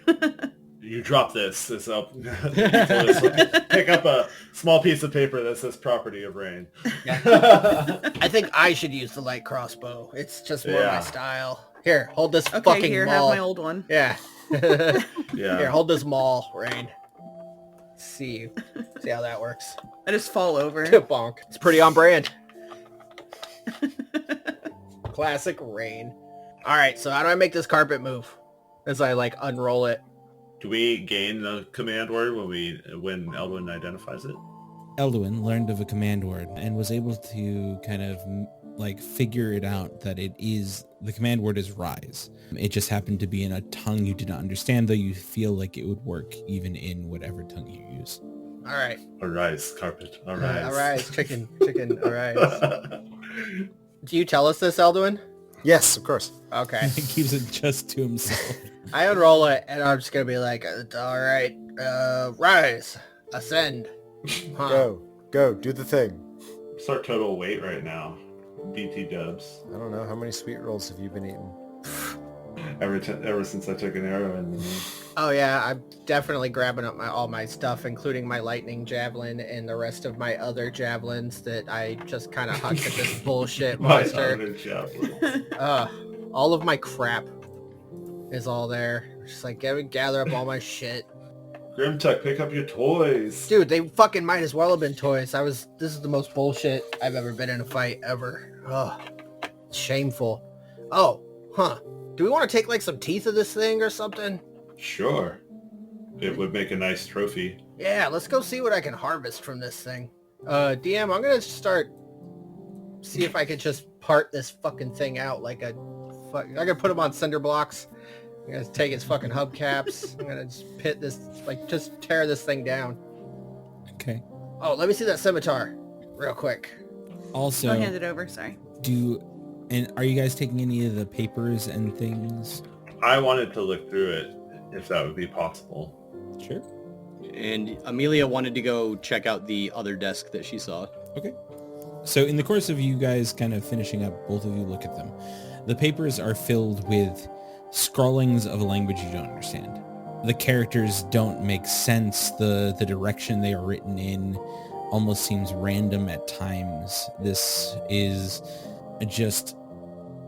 You drop this. Pick up a small piece of paper that says property of Rain. I think I should use the light crossbow. It's just more my Yeah. style. Here, hold this Okay, fucking here, maul. have my old one. Yeah. Yeah. Here, hold this maul, Rain. See how that works. I just fall over. Bonk. It's pretty on brand. Classic Rain. All right, so how do I make this carpet move? As I unroll it. Do we gain the command word when Elwyn identifies it? Elduin learned of a command word and was able to kind of figure it out that the command word is rise. It just happened to be in a tongue you did not understand, though you feel like it would work even in whatever tongue you use. All right. Arise, carpet. Arise. Arise, chicken, arise. Do you tell us this, Elduin? Yes, of course. Okay. He keeps it just to himself. I unroll it, and I'm just going to be like, all right, rise, ascend. Huh. Go, do the thing. What's our total weight right now? BT dubs. I don't know, how many sweet rolls have you been eating? Ever since I took an arrow in the knee. Oh yeah, I'm definitely grabbing up all my stuff, including my lightning javelin and the rest of my other javelins that I just kind of hucked at this bullshit My monster. other javelin. All of my crap is all there. Just gather up all my shit. Grimtech, pick up your toys. Dude, they fucking might as well have been toys. This is the most bullshit I've ever been in a fight ever. Ugh. Shameful. Oh, huh. Do we want to take some teeth of this thing or something? Sure. It would make a nice trophy. Yeah, let's go see what I can harvest from this thing. DM, I'm gonna see if I can just part this fucking thing out I'm gonna put them on cinder blocks. I'm gonna take its fucking hubcaps. I'm gonna just pit this, just tear this thing down. Okay. Oh, let me see that scimitar real quick. Also, I'll hand it over, sorry. are you guys taking any of the papers and things? I wanted to look through it, if that would be possible. Sure. And Amelia wanted to go check out the other desk that she saw. Okay. So in the course of you guys kind of finishing up, both of you look at them. The papers are filled with scrawlings of a language you don't understand. The characters don't make sense. The direction they are written in almost seems random at times. This is just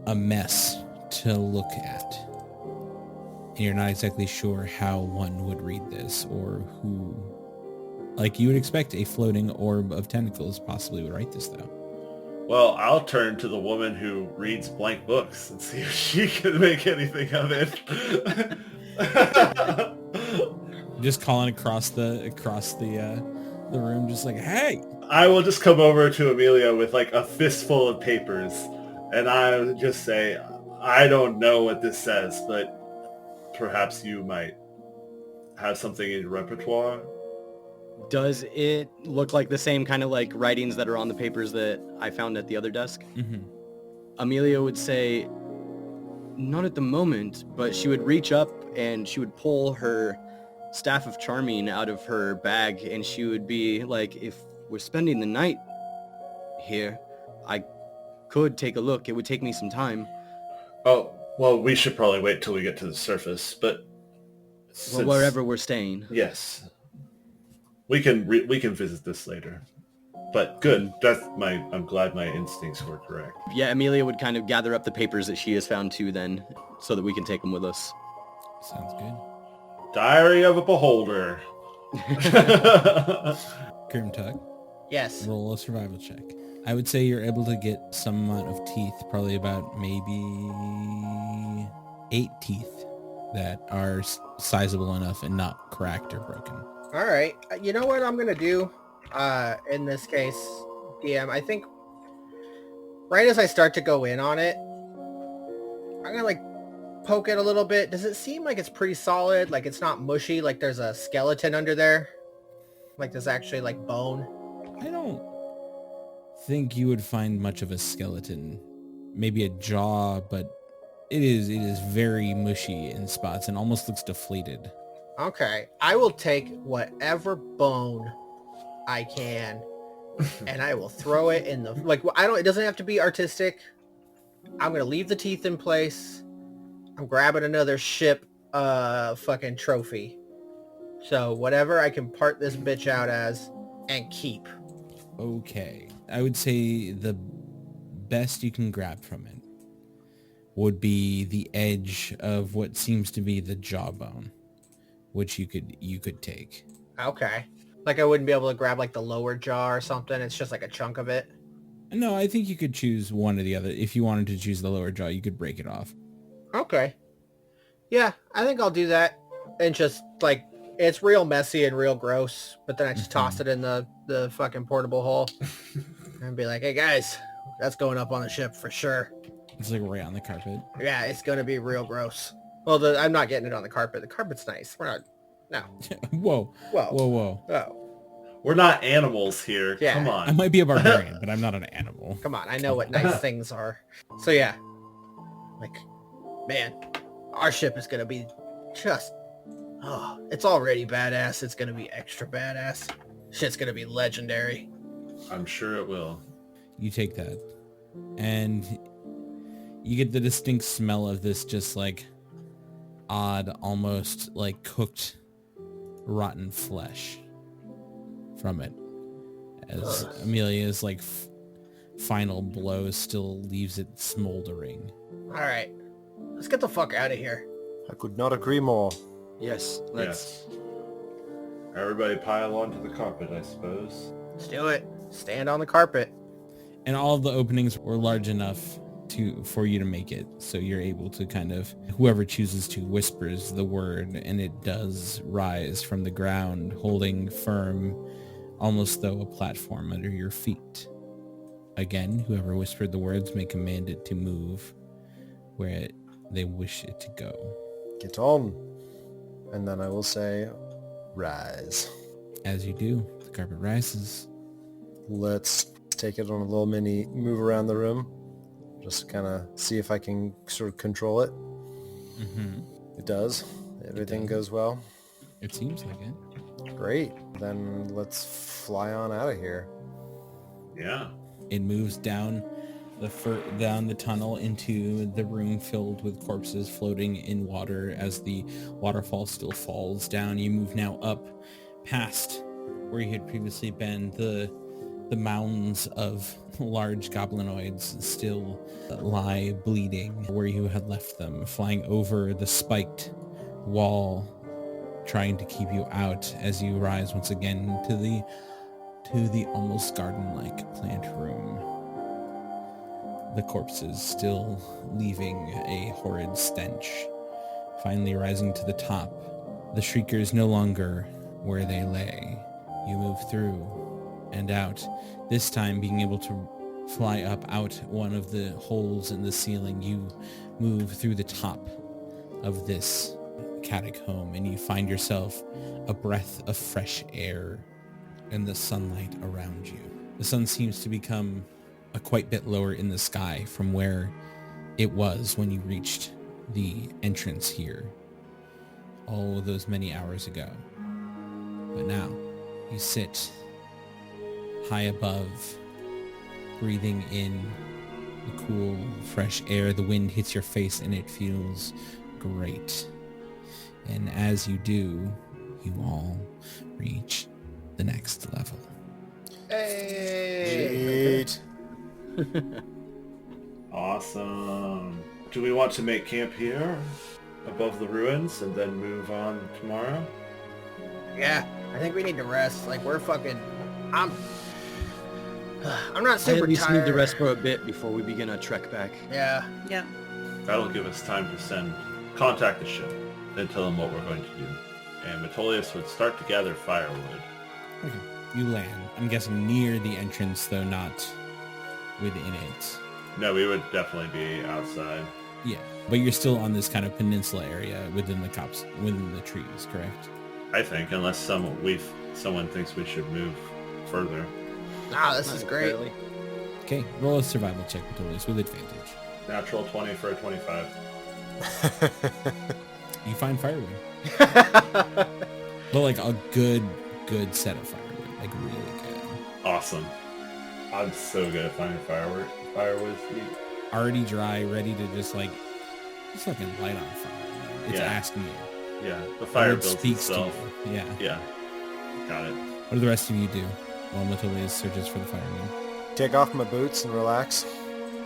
a mess to look at. And you're not exactly sure how one would read this or who. You would expect a floating orb of tentacles possibly would write this, though. Well, I'll turn to the woman who reads blank books and see if she can make anything of it. Just calling across the room, just like, hey. I will just come over to Amelia with like a fistful of papers, and I'll just say, I don't know what this says, but perhaps you might have something in your repertoire. Does it look like the same kind of like writings that are on the papers that I found at the other desk? Mm-hmm. Amelia would say, not at the moment, but she would reach up and she would pull her staff of charming out of her bag, and she would be like, if we're spending the night here, I could take a look. It would take me some time. Oh, well, we should probably wait till we get to the surface, but Well, wherever we're staying. Yes. We can visit this later. But good. I'm glad my instincts were correct. Yeah, Amelia would kind of gather up the papers that she has found too then, so that we can take them with us. Sounds good. Diary of a Beholder. Grimtug, Yes. roll a survival check. I would say you're able to get some amount of teeth, probably about maybe 8 teeth that are sizable enough and not cracked or broken. All right. You know what I'm going to do in this case, DM? I think right as I start to go in on it, I'm going to like poke it a little bit. Does it seem like it's pretty solid? Like it's not mushy? Like there's a skeleton under there? Like there's actually like bone? I don't think you would find much of a skeleton. Maybe a jaw, but it is very mushy in spots and almost looks deflated. Okay. I will take whatever bone I can and I will throw it in the, like, it doesn't have to be artistic. I'm going to leave the teeth in place. I'm grabbing another ship fucking trophy. So whatever I can part this bitch out as and keep. Okay. I would say the best you can grab from it would be the edge of what seems to be the jawbone, which you could take. Okay. Like I wouldn't be able to grab like the lower jaw or something. It's just like a chunk of it. No, I think you could choose one or the other. If you wanted to choose the lower jaw, you could break it off. Okay. Yeah, I think I'll do that. And just like, it's real messy and real gross, but then I just toss it in the fucking portable hole and be like, hey guys, that's going up on the ship for sure. It's like right on the carpet. Yeah, it's going to be real gross. Well, I'm not getting it on the carpet. The carpet's nice. We're not, no. Whoa. Whoa. Whoa, whoa. Oh, We're not animals here. Yeah. Come I on. might be a barbarian, but I'm not an animal. come on. I know what nice things are. So yeah, like, man, our ship is going to be just, oh, it's already badass. It's going to be extra badass. Shit's going to be legendary. I'm sure it will. You take that, and you get the distinct smell of this just like odd, almost like cooked rotten flesh from it, as Amelia's like final blow still leaves it smoldering. All right, let's get the fuck out of here. I could not agree more. Yes, let's... Yes. Everybody pile onto the carpet, I suppose. Let's do it. Stand on the carpet. And all of the openings were large enough for you to make it, so you're able to kind of, whoever chooses to whispers the word, and it does rise from the ground, holding firm, almost though a platform under your feet. Again, whoever whispered the words may command it to move where they wish it to go. Get on. And then I will say, rise. As you do, the carpet rises. Let's take it on a little mini move around the room. Just kind of see if I can sort of control it. Mm-hmm. It does. Everything goes well. It seems like it. Great. Then let's fly on out of here. Yeah. It moves down down the tunnel into the room filled with corpses floating in water as the waterfall still falls down. You move now up past where you had previously been. The mounds of large goblinoids still lie bleeding where you had left them, flying over the spiked wall, trying to keep you out as you rise once again to the almost garden-like plant room. the corpses still leaving a horrid stench. Finally rising to the top, the shriekers no longer where they lay. You move through and out, this time being able to fly up out one of the holes in the ceiling. You move through the top of this catacomb and you find yourself a breath of fresh air and the sunlight around you. The sun seems to become a quite bit lower in the sky from where it was when you reached the entrance here all those many hours ago. But now you sit high above, breathing in the cool, fresh air. The wind hits your face and it feels great. And as you do, you all reach the next level. Hey! Awesome. Do we want to make camp here above the ruins and then move on tomorrow? Yeah, I think we need to rest. Like, we're fucking... I'm not super I at least tired. need to rest for a bit before we begin our trek back. Yeah. Yeah. That'll give us time to contact the ship and tell them what we're going to do. And Metolius would start to gather firewood. Okay. You land, I'm guessing near the entrance, though not within it. No, we would definitely be outside. Yeah, but you're still on this kind of peninsula area within the trees, correct? I think, unless someone thinks we should move further. Ah, this is great. Barely. Okay, roll a survival check with advantage. Natural 20 for a 25. You find firewood. But like a good set of firewood. Like really good. Awesome. I'm so good at finding firewood. Already dry, ready to just fucking light on fire. It's Yeah. asking you. Yeah, the fire It builds speaks itself. to you. Yeah. Yeah, got it. What do the rest of you do while Metolius searches for the firewood? Take off my boots and relax.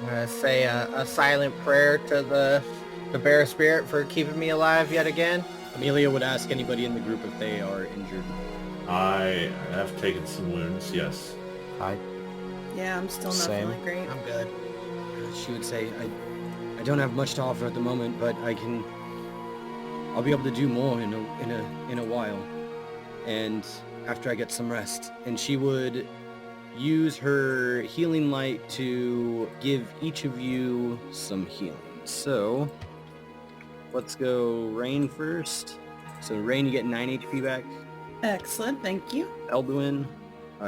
I'm gonna say a silent prayer to the bear spirit for keeping me alive yet again. Amelia would ask anybody in the group if they are injured. I have taken some wounds, yes. Yeah, I'm still not Same. feeling great. I'm good. She would say, I don't have much to offer at the moment, but I'll be able to do more in a while. And after I get some rest. And she would use her healing light to give each of you some healing. So let's go Rain first. So Rain, you get 9 HP back. Excellent, thank you. Elduin,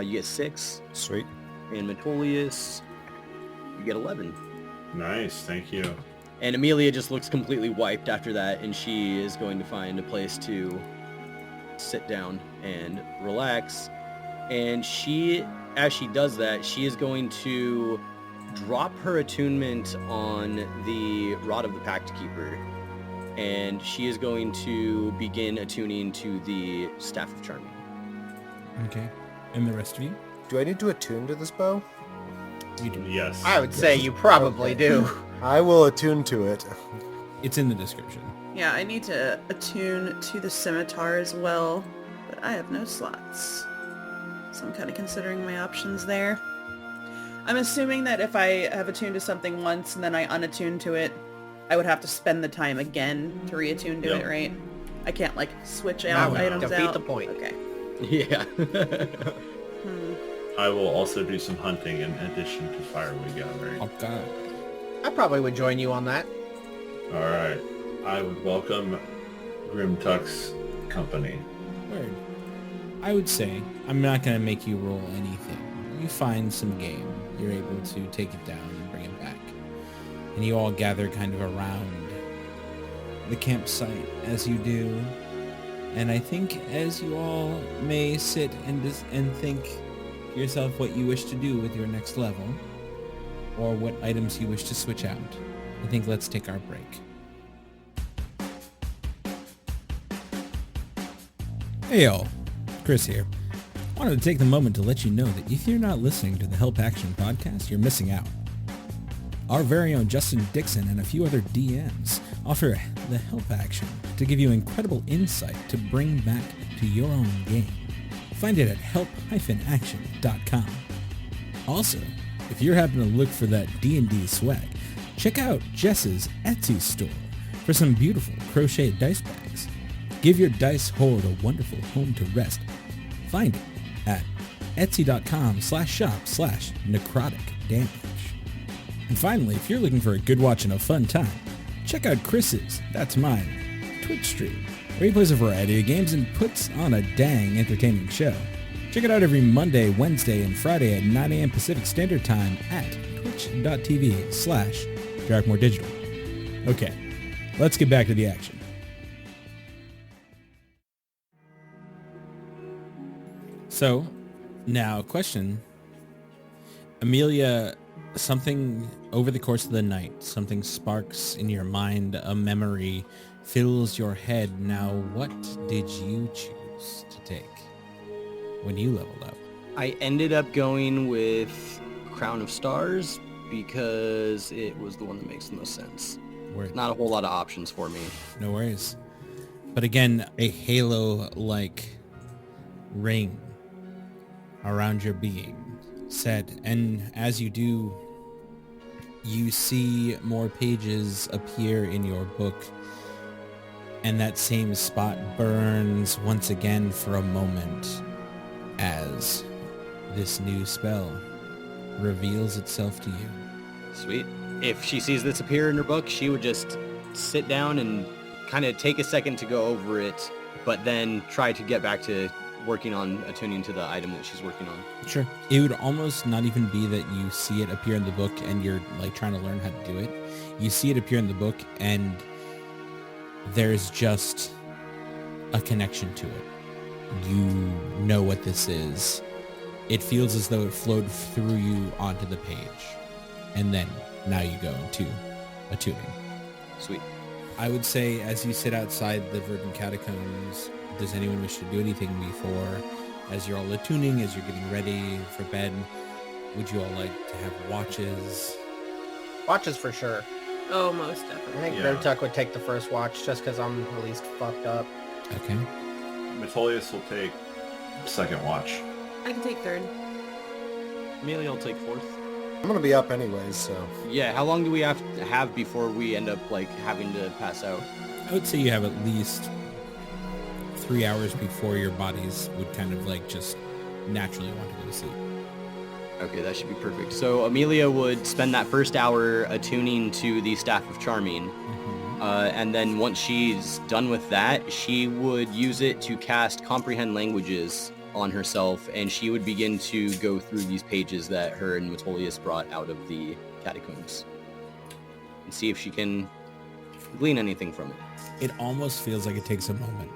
you get 6. Sweet. And Metolius, you get 11. Nice, thank you. And Amelia just looks completely wiped after that, and she is going to find a place to sit down and relax. And she, as she does that, she is going to drop her attunement on the Rod of the Pact Keeper. And she is going to begin attuning to the Staff of Charming. Okay. And the rest of you? Do I need to attune to this bow? You do. Yes. I would say you probably do. I will attune to it. It's in the description. Yeah, I need to attune to the scimitar as well, but I have no slots. So I'm kind of considering my options there. I'm assuming that if I have attuned to something once and then I unattune to it, I would have to spend the time again to reattune to Yep. it, right? I can't like switch That out would items defeat out. the point. Okay. Yeah. I will also do some hunting in addition to firewood gathering. Oh god. I probably would join you on that. All right. I would welcome Grimtuck's company. Word. I would say, I'm not going to make you roll anything. You find some game. You're able to take it down and bring it back. And you all gather kind of around the campsite as you do. And I think as you all may sit and think to yourself what you wish to do with your next level, or what items you wish to switch out, I think let's take our break. Hey y'all, Chris here. Wanted to take the moment to let you know that if you're not listening to the Help Action podcast, you're missing out. Our very own Justin Dixon and a few other DMs offer the Help Action to give you incredible insight to bring back to your own game. Find it at help-action.com. Also, if you're happening to look for that D&D swag, check out Jess's Etsy store for some beautiful crocheted dice bags. Give your dice hoard a wonderful home to rest. Find it at etsy.com/shop/necrotic-damage. And finally, if you're looking for a good watch and a fun time, check out Chris's, that's mine, Twitch stream, where he plays a variety of games and puts on a dang entertaining show. Check it out every Monday, Wednesday, and Friday at 9 a.m. Pacific Standard Time at twitch.tv/DarkmoreDigital. Okay, let's get back to the action. So, now, question. Amelia, something over the course of the night, something sparks in your mind, a memory fills your head. Now, what did you choose to take when you leveled up? I ended up going with Crown of Stars because it was the one that makes the most sense. Not a whole lot of options for me. No worries. But again, a halo-like ring around your being said, and as you do, you see more pages appear in your book, and that same spot burns once again for a moment as this new spell reveals itself to you. Sweet. If she sees this appear in her book, she would just sit down and kind of take a second to go over it, but then try to get back to working on attuning to the item that she's working on. Sure. It would almost not even be that you see it appear in the book and you're like trying to learn how to do it. You see it appear in the book and there's just a connection to it. You know what this is. It feels as though it flowed through you onto the page. And then now you go into attuning. Sweet. I would say as you sit outside the verdant catacombs, does anyone wish to do anything before, as you're all attuning, as you're getting ready for bed? Would you all like to have watches? Watches for sure. Oh, most I definitely. think Grimtuck would take the first watch just because I'm the least fucked up. Okay. Metolius will take second watch. I can take third. Amelia will take fourth. I'm going to be up anyways, so... Yeah, how long do we have to have before we end up, like, having to pass out? I would say you have at least 3 hours before your bodies would kind of like just naturally want to go to sleep. Okay, that should be perfect. So Amelia would spend that first hour attuning to the Staff of Charming. And then once she's done with that, she would use it to cast Comprehend Languages on herself, and she would begin to go through these pages that her and Metolius brought out of the catacombs and see if she can glean anything from it. It almost feels like it takes a moment,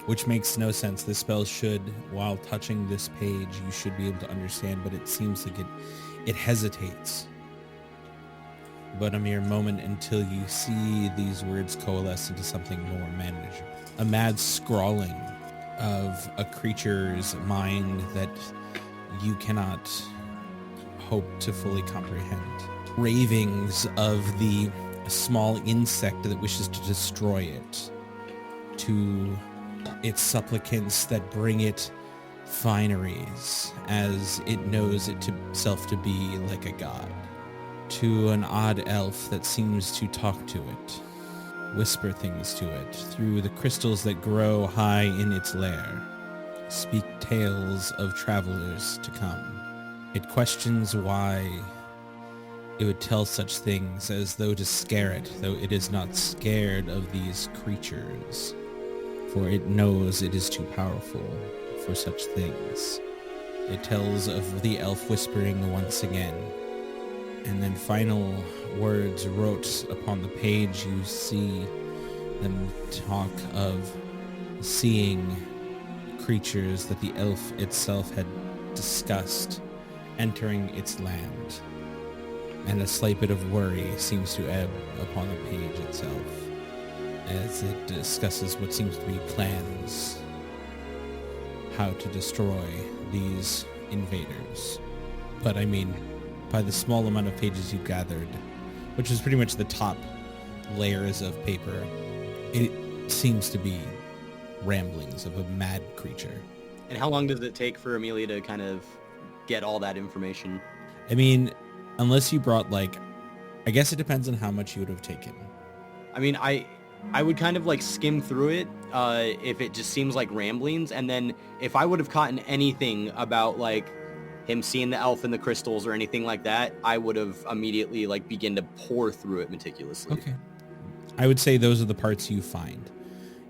which makes no sense. This spell should, while touching this page, you should be able to understand, but it seems like it hesitates. But a mere moment until you see these words coalesce into something more manageable. A mad scrawling of a creature's mind that you cannot hope to fully comprehend. Ravings of the small insect that wishes to destroy it, to its supplicants that bring it fineries as it knows itself to be like a god, to an odd elf that seems to talk to it, whisper things to it through the crystals that grow high in its lair, speak tales of travelers to come. It questions why it would tell such things as though to scare it, though it is not scared of these creatures, for it knows it is too powerful for such things. It tells of the elf whispering once again, and then final words wrote upon the page. You see them talk of seeing creatures that the elf itself had discussed entering its land, and a slight bit of worry seems to ebb upon the page itself as it discusses what seems to be plans, how to destroy these invaders. But I mean, by the small amount of pages you gathered, which is pretty much the top layers of paper, it seems to be ramblings of a mad creature. And how long does it take for Amelia to kind of get all that information? I mean, unless you brought like, I guess it depends on how much you would have taken. I mean, I would kind of like skim through it if it just seems like ramblings, and then if I would have caught anything about like him seeing the elf and the crystals or anything like that, I would have immediately like begin to pour through it meticulously. Okay. I would say those are the parts you find.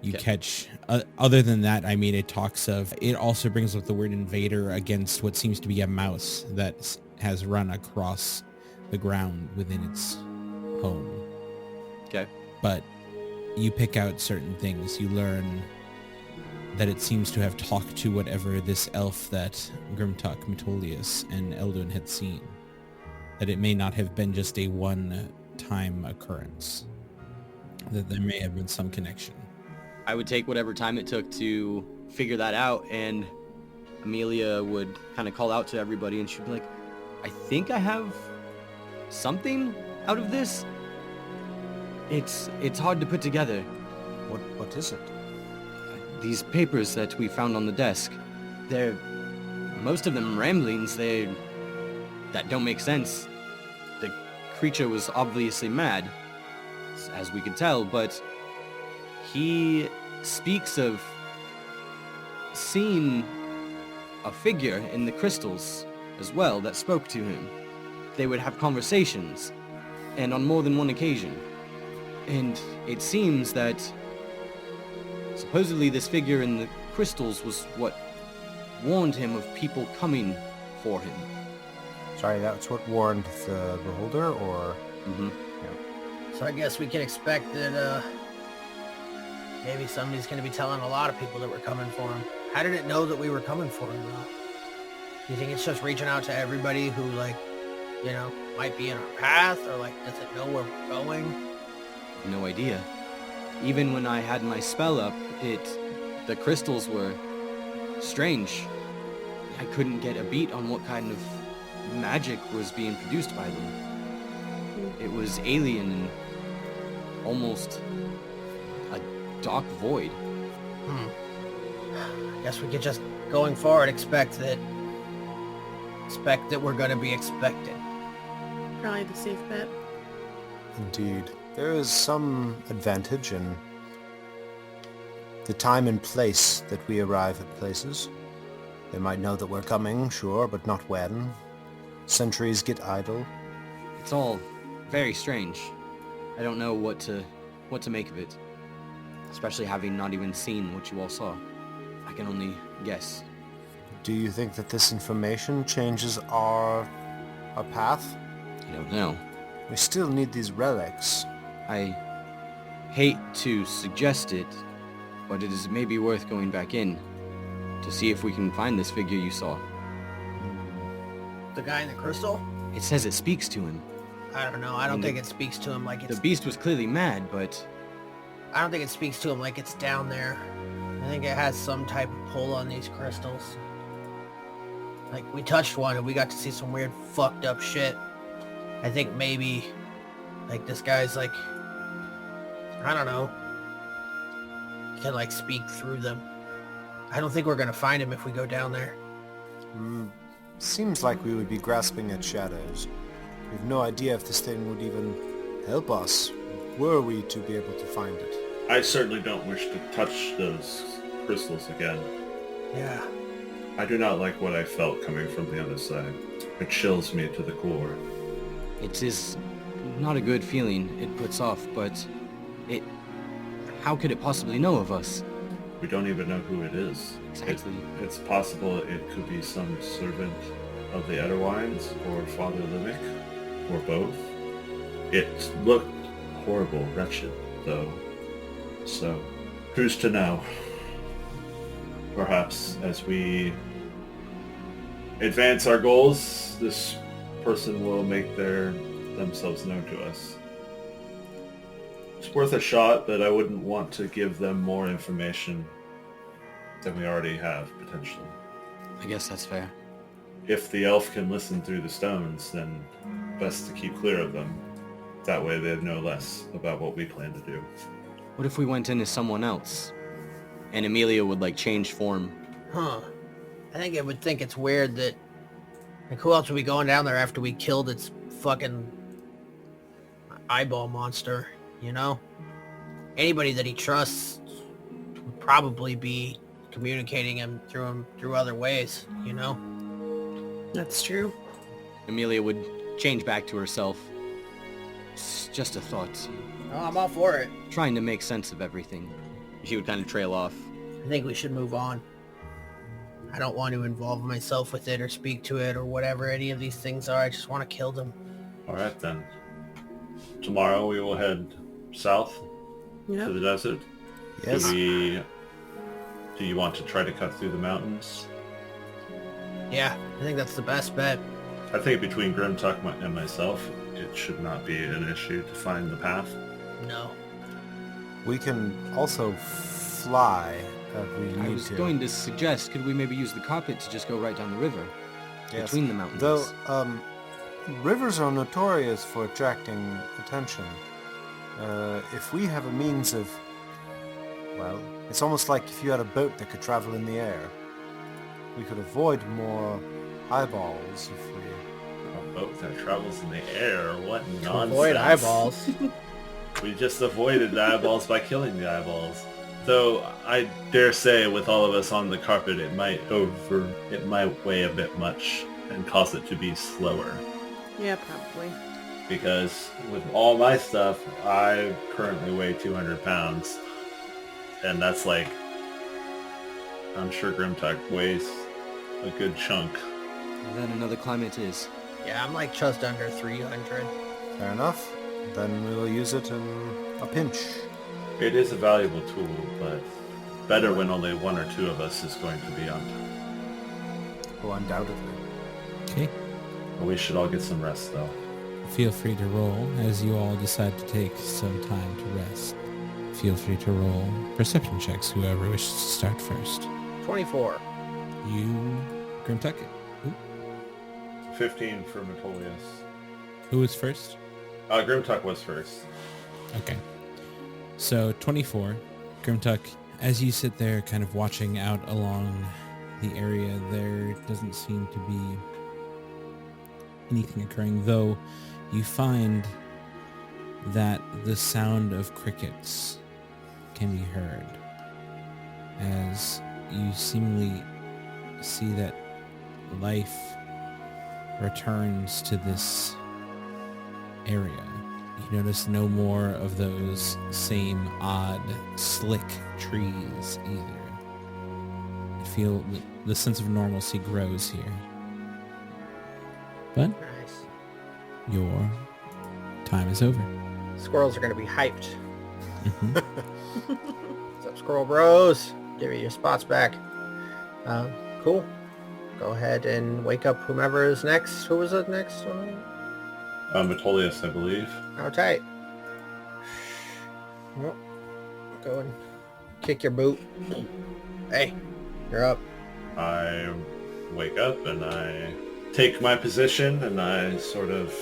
You catch, other than that, I mean, it talks of, it also brings up the word invader against what seems to be a mouse that has run across the ground within its home. Okay. But you pick out certain things. You learn that it seems to have talked to whatever this elf that Grimtuck, Metolius, and Elduin had seen. That it may not have been just a one-time occurrence. That there may have been some connection. I would take whatever time it took to figure that out, and Amelia would kind of call out to everybody, and she'd be like, I think I have something out of this. It's hard to put together. What is it? These papers that we found on the desk, they're most of them ramblings. That don't make sense. The creature was obviously mad, as we could tell, but he speaks of seeing a figure in the crystals as well that spoke to him. They would have conversations, and on more than one occasion. And it seems that supposedly this figure in the crystals was what warned him of people coming for him. Sorry, that's what warned the beholder, or? Mm-hmm. So I guess we can expect that maybe somebody's going to be telling a lot of people that we're coming for him. How did it know that we were coming for him, though? Do you think it's just reaching out to everybody who, like, you know, might be in our path, or like, does it know where we're going? No idea. Even when I had my spell up, the crystals were strange. I couldn't get a beat on what kind of magic was being produced by them. It was alien and almost a dark void. I guess we could just, going forward, expect that we're going to be expected. Probably the safe bet. Indeed. There is some advantage in the time and place that we arrive at places. They might know that we're coming, sure, but not when. Sentries get idle. It's all very strange. I don't know what to make of it. Especially having not even seen what you all saw. I can only guess. Do you think that this information changes our path? I don't know. We still need these relics. I hate to suggest it, but it is maybe worth going back in to see if we can find this figure you saw. The guy in the crystal? It says it speaks to him. I don't know. I don't think it speaks to him like it's... The beast was clearly mad, but... I don't think it speaks to him like it's down there. I think it has some type of pull on these crystals. Like, we touched one and we got to see some weird fucked up shit. I think maybe, like, this guy's like, I don't know, can like speak through them. I don't think we're gonna find him if we go down there. Seems like we would be grasping at shadows. We have no idea if this thing would even help us, were we to be able to find it. I certainly don't wish to touch those crystals again. Yeah. I do not like what I felt coming from the other side. It chills me to the core. It is not a good feeling it puts off, but how could it possibly know of us? We don't even know who it is. Exactly. It's possible it could be some servant of the Edelwines or Father Limmick, or both. It looked horrible, wretched, though. So, who's to know? Perhaps as we advance our goals, this person will make themselves known to us. It's worth a shot, but I wouldn't want to give them more information than we already have, potentially. I guess that's fair. If the elf can listen through the stones, then best to keep clear of them. That way they know less about what we plan to do. What if we went in as someone else? And Amelia would, like, change form. Huh. I think it would think it's weird that Like, who else would be going down there after we killed its fucking eyeball monster, you know? Anybody that he trusts would probably be communicating him through other ways, you know? That's true. Amelia would change back to herself. It's just a thought. Oh, I'm all for it. Trying to make sense of everything. She would kind of trail off. I think we should move on. I don't want to involve myself with it or speak to it or whatever any of these things are. I just want to kill them. All right, then. Tomorrow we will head south Yep. to the desert. Yes. Do you want to try to cut through the mountains? Yeah, I think that's the best bet. I think between Grimtuck and myself, it should not be an issue to find the path. No. We can also fly if we I need was to. going to suggest, could we maybe use the carpet to just go right down the river? Yes. Between the mountains. Though, rivers are notorious for attracting attention. If we have a means of... Well, it's almost like if you had a boat that could travel in the air. We could avoid more eyeballs if we... A boat that travels in the air? What nonsense. Avoid eyeballs. We just avoided the eyeballs by killing the eyeballs. Though I dare say with all of us on the carpet it might weigh a bit much and cause it to be slower. Yeah, probably. Because with all my stuff, I currently weigh 200 pounds. And that's like, I'm sure Grimtuck weighs a good chunk. And then another climate is. Yeah, I'm like just under 300. Fair enough. Then we will use it in a pinch. It is a valuable tool, but better when only one or two of us is going to be on. Oh, undoubtedly. Okay. We should all get some rest, though. Feel free to roll as you all decide to take some time to rest. Feel free to roll perception checks, whoever wishes to start first. 24. You, Grimtuck. Ooh, 15 for Metolius. who was first? Grimtuck was first. Okay. So 24, Grimtuck, as you sit there kind of watching out along the area, there doesn't seem to be anything occurring, though you find that the sound of crickets can be heard as you seemingly see that life returns to this area. You notice no more of those same odd, slick trees either. You feel the sense of normalcy grows here. But Nice. your time is over. Squirrels are going to be hyped. Mhm. What's up, squirrel bros? Give me your spots back. Cool. Go ahead and wake up whomever is next. Who was it next one? Metolius, I believe. How tight. Well, go and kick your boot. Hey, you're up. I wake up and I take my position and I sort of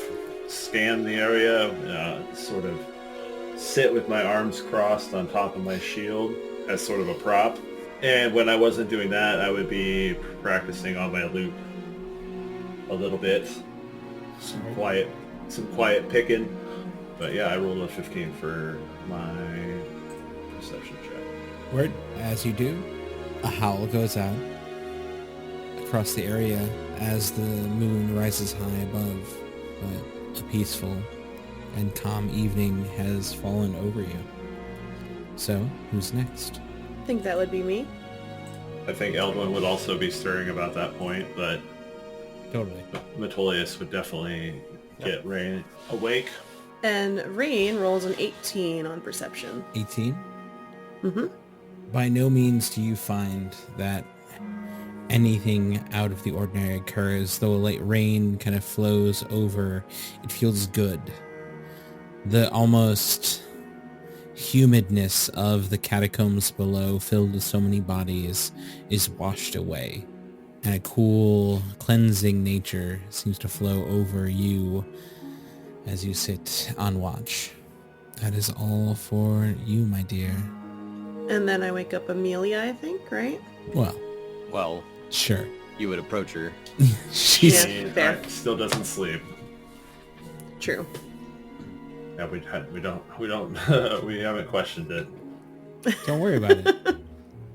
scan the area, sort of sit with my arms crossed on top of my shield as sort of a prop. And when I wasn't doing that, I would be practicing on my lute a little bit. Some quiet picking. But yeah, I rolled a 15 for my perception check. Word, as you do, a howl goes out across the area as the moon rises high above, but a peaceful and calm evening has fallen over you. So, who's next? I think that would be me. I think Eldwin would also be stirring about that point, but Totally. Metolius would definitely get Rain awake. And Rain rolls an 18 on perception. 18? Mm-hmm. By no means do you find that anything out of the ordinary occurs, though a light rain kind of flows over. It feels good. The almost humidness of the catacombs below, filled with so many bodies, is washed away. And a cool, cleansing nature seems to flow over you as you sit on watch. That is all for you, my dear. And then I wake up Amelia, I think, right? Well, Well, sure. you would approach her. She's Yeah, fair. Still doesn't sleep. True. Yeah, we haven't questioned it. Don't worry about it.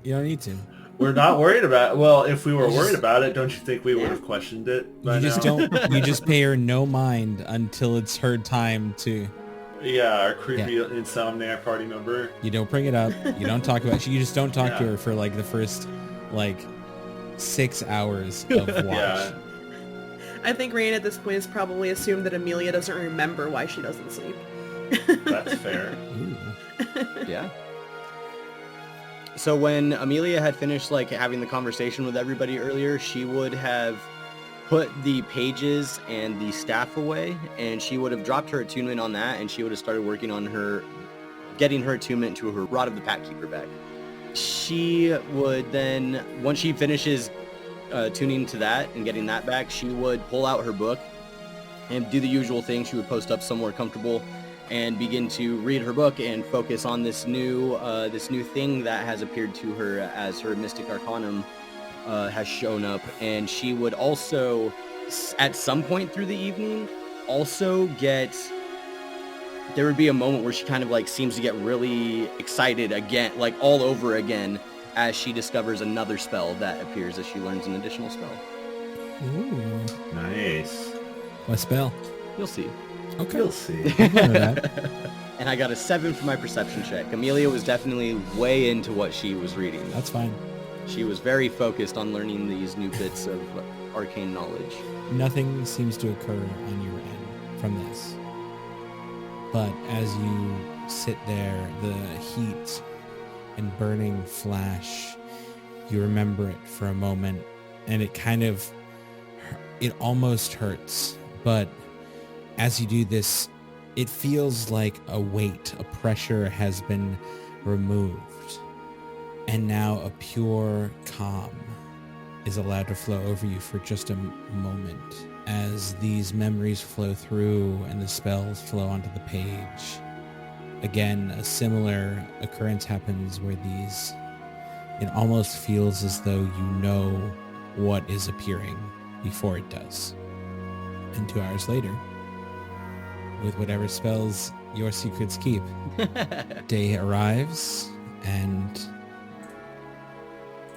You don't need to. We're not worried about it. Well, if we were worried about it, don't you think we would have questioned it by You just now? don't. You just pay her no mind until it's her time to. Yeah, our creepy insomniac party member. You don't bring it up. You don't talk about. You just don't talk to Yeah. her for like the first 6 hours of watch. Yeah. I think Rain at this point has probably assumed that Amelia doesn't remember why she doesn't sleep. That's fair. Ooh. Yeah. So when Amelia had finished having the conversation with everybody earlier, she would have put the pages and the staff away, and she would have dropped her attunement on that, and she would have started working on getting her attunement to her Rod of the Packkeeper bag. She would then, once she finishes tuning to that and getting that back, she would pull out her book and do the usual thing. She would post up somewhere comfortable and begin to read her book and focus on this new thing that has appeared to her as her Mystic Arcanum has shown up. And she would also, at some point through the evening, also there would be a moment where she kind of seems to get really excited again, all over again, as she discovers another spell that appears as she learns an additional spell. Ooh. Nice. What spell? You'll see. Okay. You'll see. I know that. And I got a 7 for my perception check. Amelia was definitely way into what she was reading. That's fine. She was very focused on learning these new bits of arcane knowledge. Nothing seems to occur on your end from this. But as you sit there, the heat and burning flash, you remember it for a moment, and it almost hurts. But as you do this, it feels like a weight, a pressure has been removed. And now a pure calm is allowed to flow over you for just a moment as these memories flow through and the spells flow onto the page. Again, a similar occurrence happens where it almost feels as though you know what is appearing before it does. And 2 hours later, with whatever spells your secrets keep, day arrives and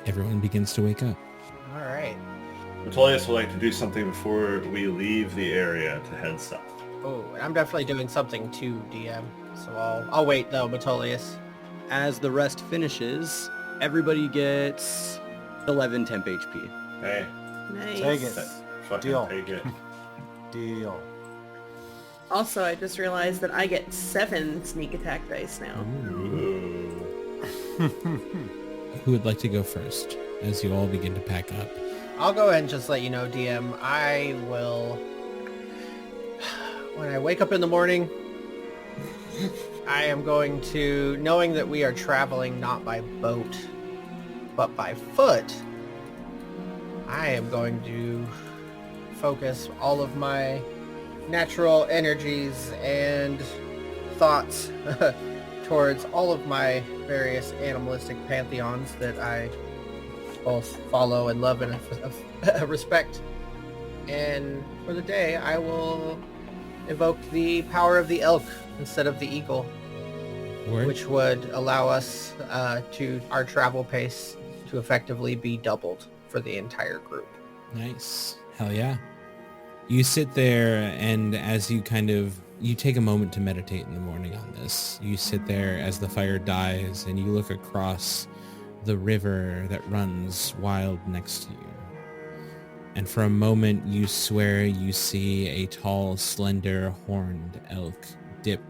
everyone begins to wake up. All right. Metolius would like to do something before we leave the area to head south. Oh, and I'm definitely doing something too, DM. So I'll wait though, Metolius. As the rest finishes, everybody gets 11 temp HP. Hey, Nice. Take it. fucking Deal. take it. Deal. Also, I just realized that I get 7 sneak attack dice now. Ooh. Who would like to go first as you all begin to pack up? I'll go ahead and just let you know, DM, I will... When I wake up in the morning, I am going to, knowing that we are traveling not by boat, but by foot, I am going to focus all of my natural energies and thoughts towards all of my various animalistic pantheons that I both follow and love and respect. And for the day, I will evoke the power of the elk instead of the eagle, Word? which would allow us to our travel pace to effectively be doubled for the entire group. Nice. Hell yeah. You sit there, and as you you take a moment to meditate in the morning on this. You sit there as the fire dies, and you look across the river that runs wild next to you. And for a moment, you swear you see a tall, slender, horned elk dip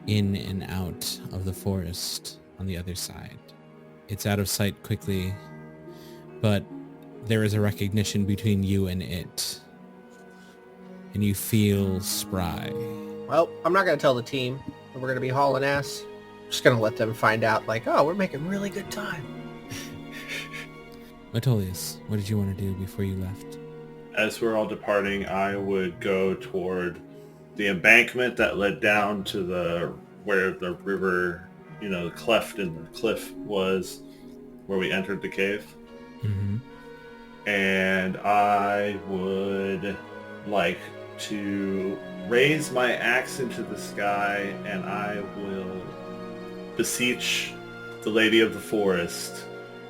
in and out of the forest on the other side. It's out of sight quickly, but there is a recognition between you and it. And you feel spry. Well, I'm not going to tell the team that we're going to be hauling ass. I'm just going to let them find out, oh, we're making really good time. Metolius, what did you want to do before you left? As we're all departing, I would go toward the embankment that led down to where the river, the cleft in the cliff was, where we entered the cave. Mm-hmm. and I would like to raise my axe into the sky, and I will beseech the Lady of the Forest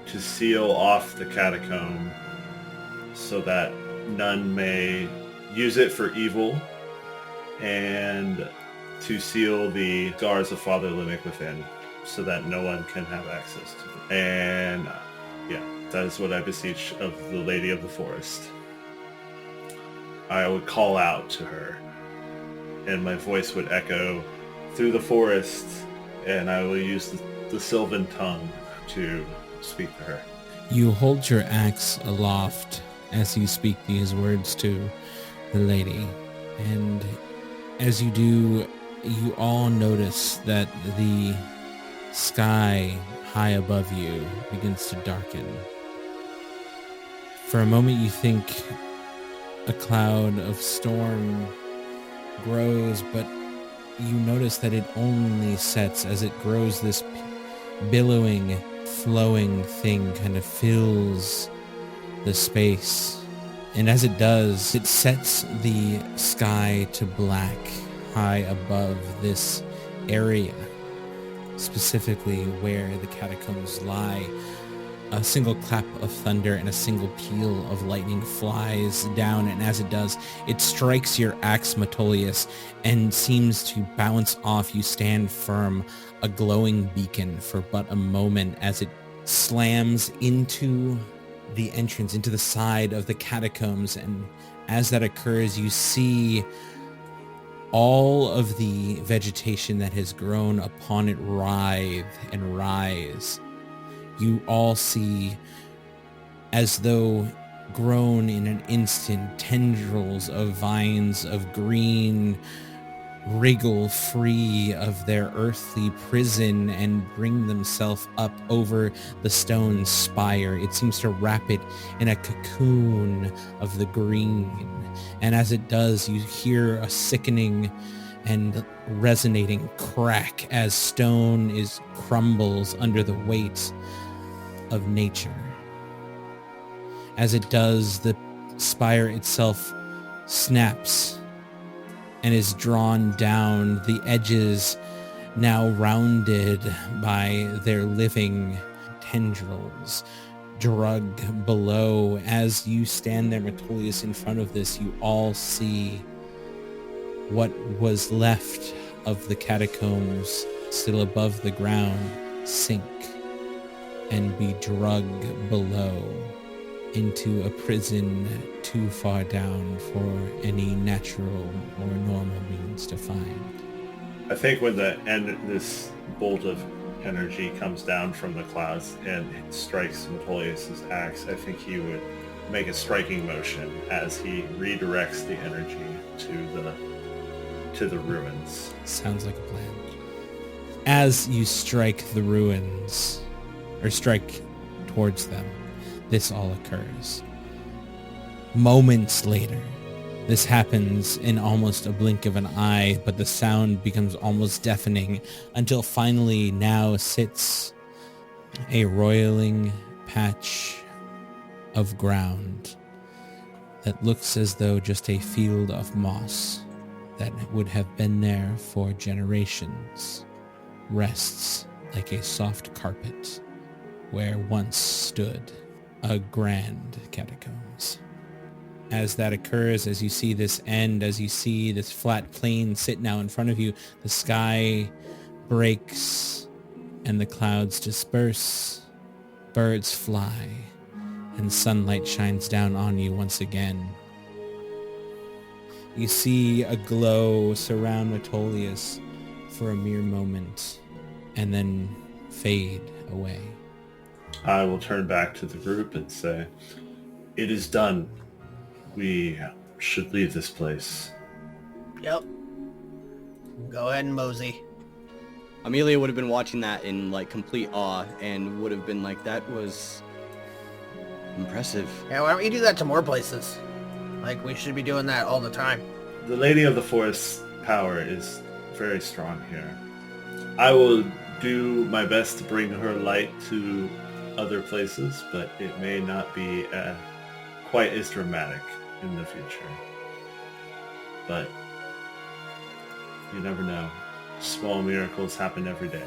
to seal off the catacomb so that none may use it for evil, and to seal the scars of Father Limerick within so that no one can have access to it. And yeah, that is what I beseech of the Lady of the Forest. I would call out to her, and my voice would echo through the forest, and I will use the Sylvan tongue to speak to her. You hold your axe aloft as you speak these words to the lady, and as you do, you all notice that the sky high above you begins to darken. For a moment you think a cloud of storm grows, but you notice that it only sets as it grows. This billowing, flowing thing kind of fills the space. And as it does, it sets the sky to black high above this area, specifically where the catacombs lie. A single clap of thunder and a single peal of lightning flies down, and as it does, it strikes your axe, Metolius, and seems to bounce off. You stand firm, a glowing beacon, for but a moment as it slams into the entrance, into the side of the catacombs, and as that occurs, you see all of the vegetation that has grown upon it writhe and rise. You all see, as though grown in an instant, tendrils of vines of green wriggle free of their earthly prison and bring themselves up over the stone spire. It seems to wrap it in a cocoon of the green. And as it does, you hear a sickening and resonating crack as stone crumbles under the weight of nature. As it does, the spire itself snaps and is drawn down, the edges now rounded by their living tendrils, drug below. As you stand there, Metolius, in front of this, you all see what was left of the catacombs still above the ground sink and be drugged below into a prison too far down for any natural or normal means to find. I think when this bolt of energy comes down from the clouds and it strikes Metolius's axe, I think he would make a striking motion as he redirects the energy to the ruins. Sounds like a plan. As you strike the ruins, or strike towards them, this all occurs. Moments later, this happens in almost a blink of an eye, but the sound becomes almost deafening until finally now sits a roiling patch of ground that looks as though just a field of moss that would have been there for generations rests like a soft carpet where once stood a grand catacombs. As that occurs, as you see this end, as you see this flat plain sit now in front of you, the sky breaks and the clouds disperse, birds fly, and sunlight shines down on you once again. You see a glow surround Metolius for a mere moment and then fade away. I will turn back to the group and say, "It is done. We should leave this place." Yep. Go ahead and mosey. Amelia would have been watching that in like complete awe and would have been like, that was impressive. Yeah, why don't you do that to more places? Like, we should be doing that all the time. The Lady of the Forest's power is very strong here. I will do my best to bring her light to other places, but it may not be quite as dramatic in the future. But you never know. Small miracles happen every day.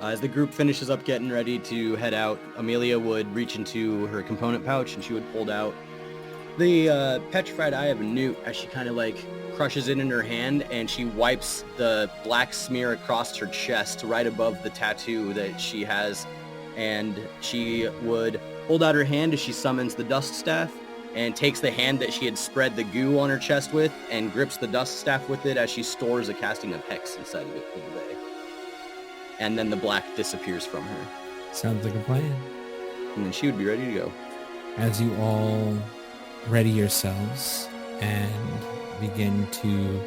As the group finishes up getting ready to head out, Amelia would reach into her component pouch and she would pull out the petrified eye of a newt as she kind of like crushes it in her hand, and she wipes the black smear across her chest right above the tattoo that she has. And she would hold out her hand as she summons the dust staff and takes the hand that she had spread the goo on her chest with and grips the dust staff with it as she stores a casting of hex inside of it for the day. And then the black disappears from her. Sounds like a plan. And then she would be ready to go. As you all ready yourselves and begin to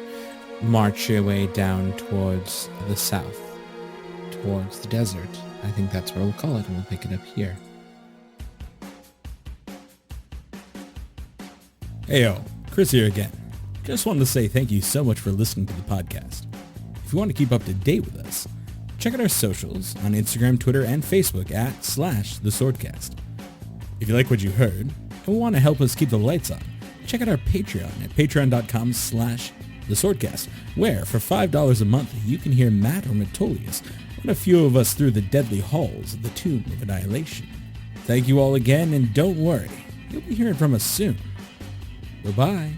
march your way down towards the south, towards the desert, I think that's where we'll call it, and we'll pick it up here. Heyo, Chris here again. Just wanted to say thank you so much for listening to the podcast. If you want to keep up to date with us, check out our socials on Instagram, Twitter, and Facebook at /theswordcast. If you like what you heard and want to help us keep the lights on, check out our Patreon at patreon.com/theswordcast, where for $5 a month you can hear Matt or Metolius run a few of us through the deadly halls of the Tomb of Annihilation. Thank you all again, and don't worry, you'll be hearing from us soon. Bye-bye.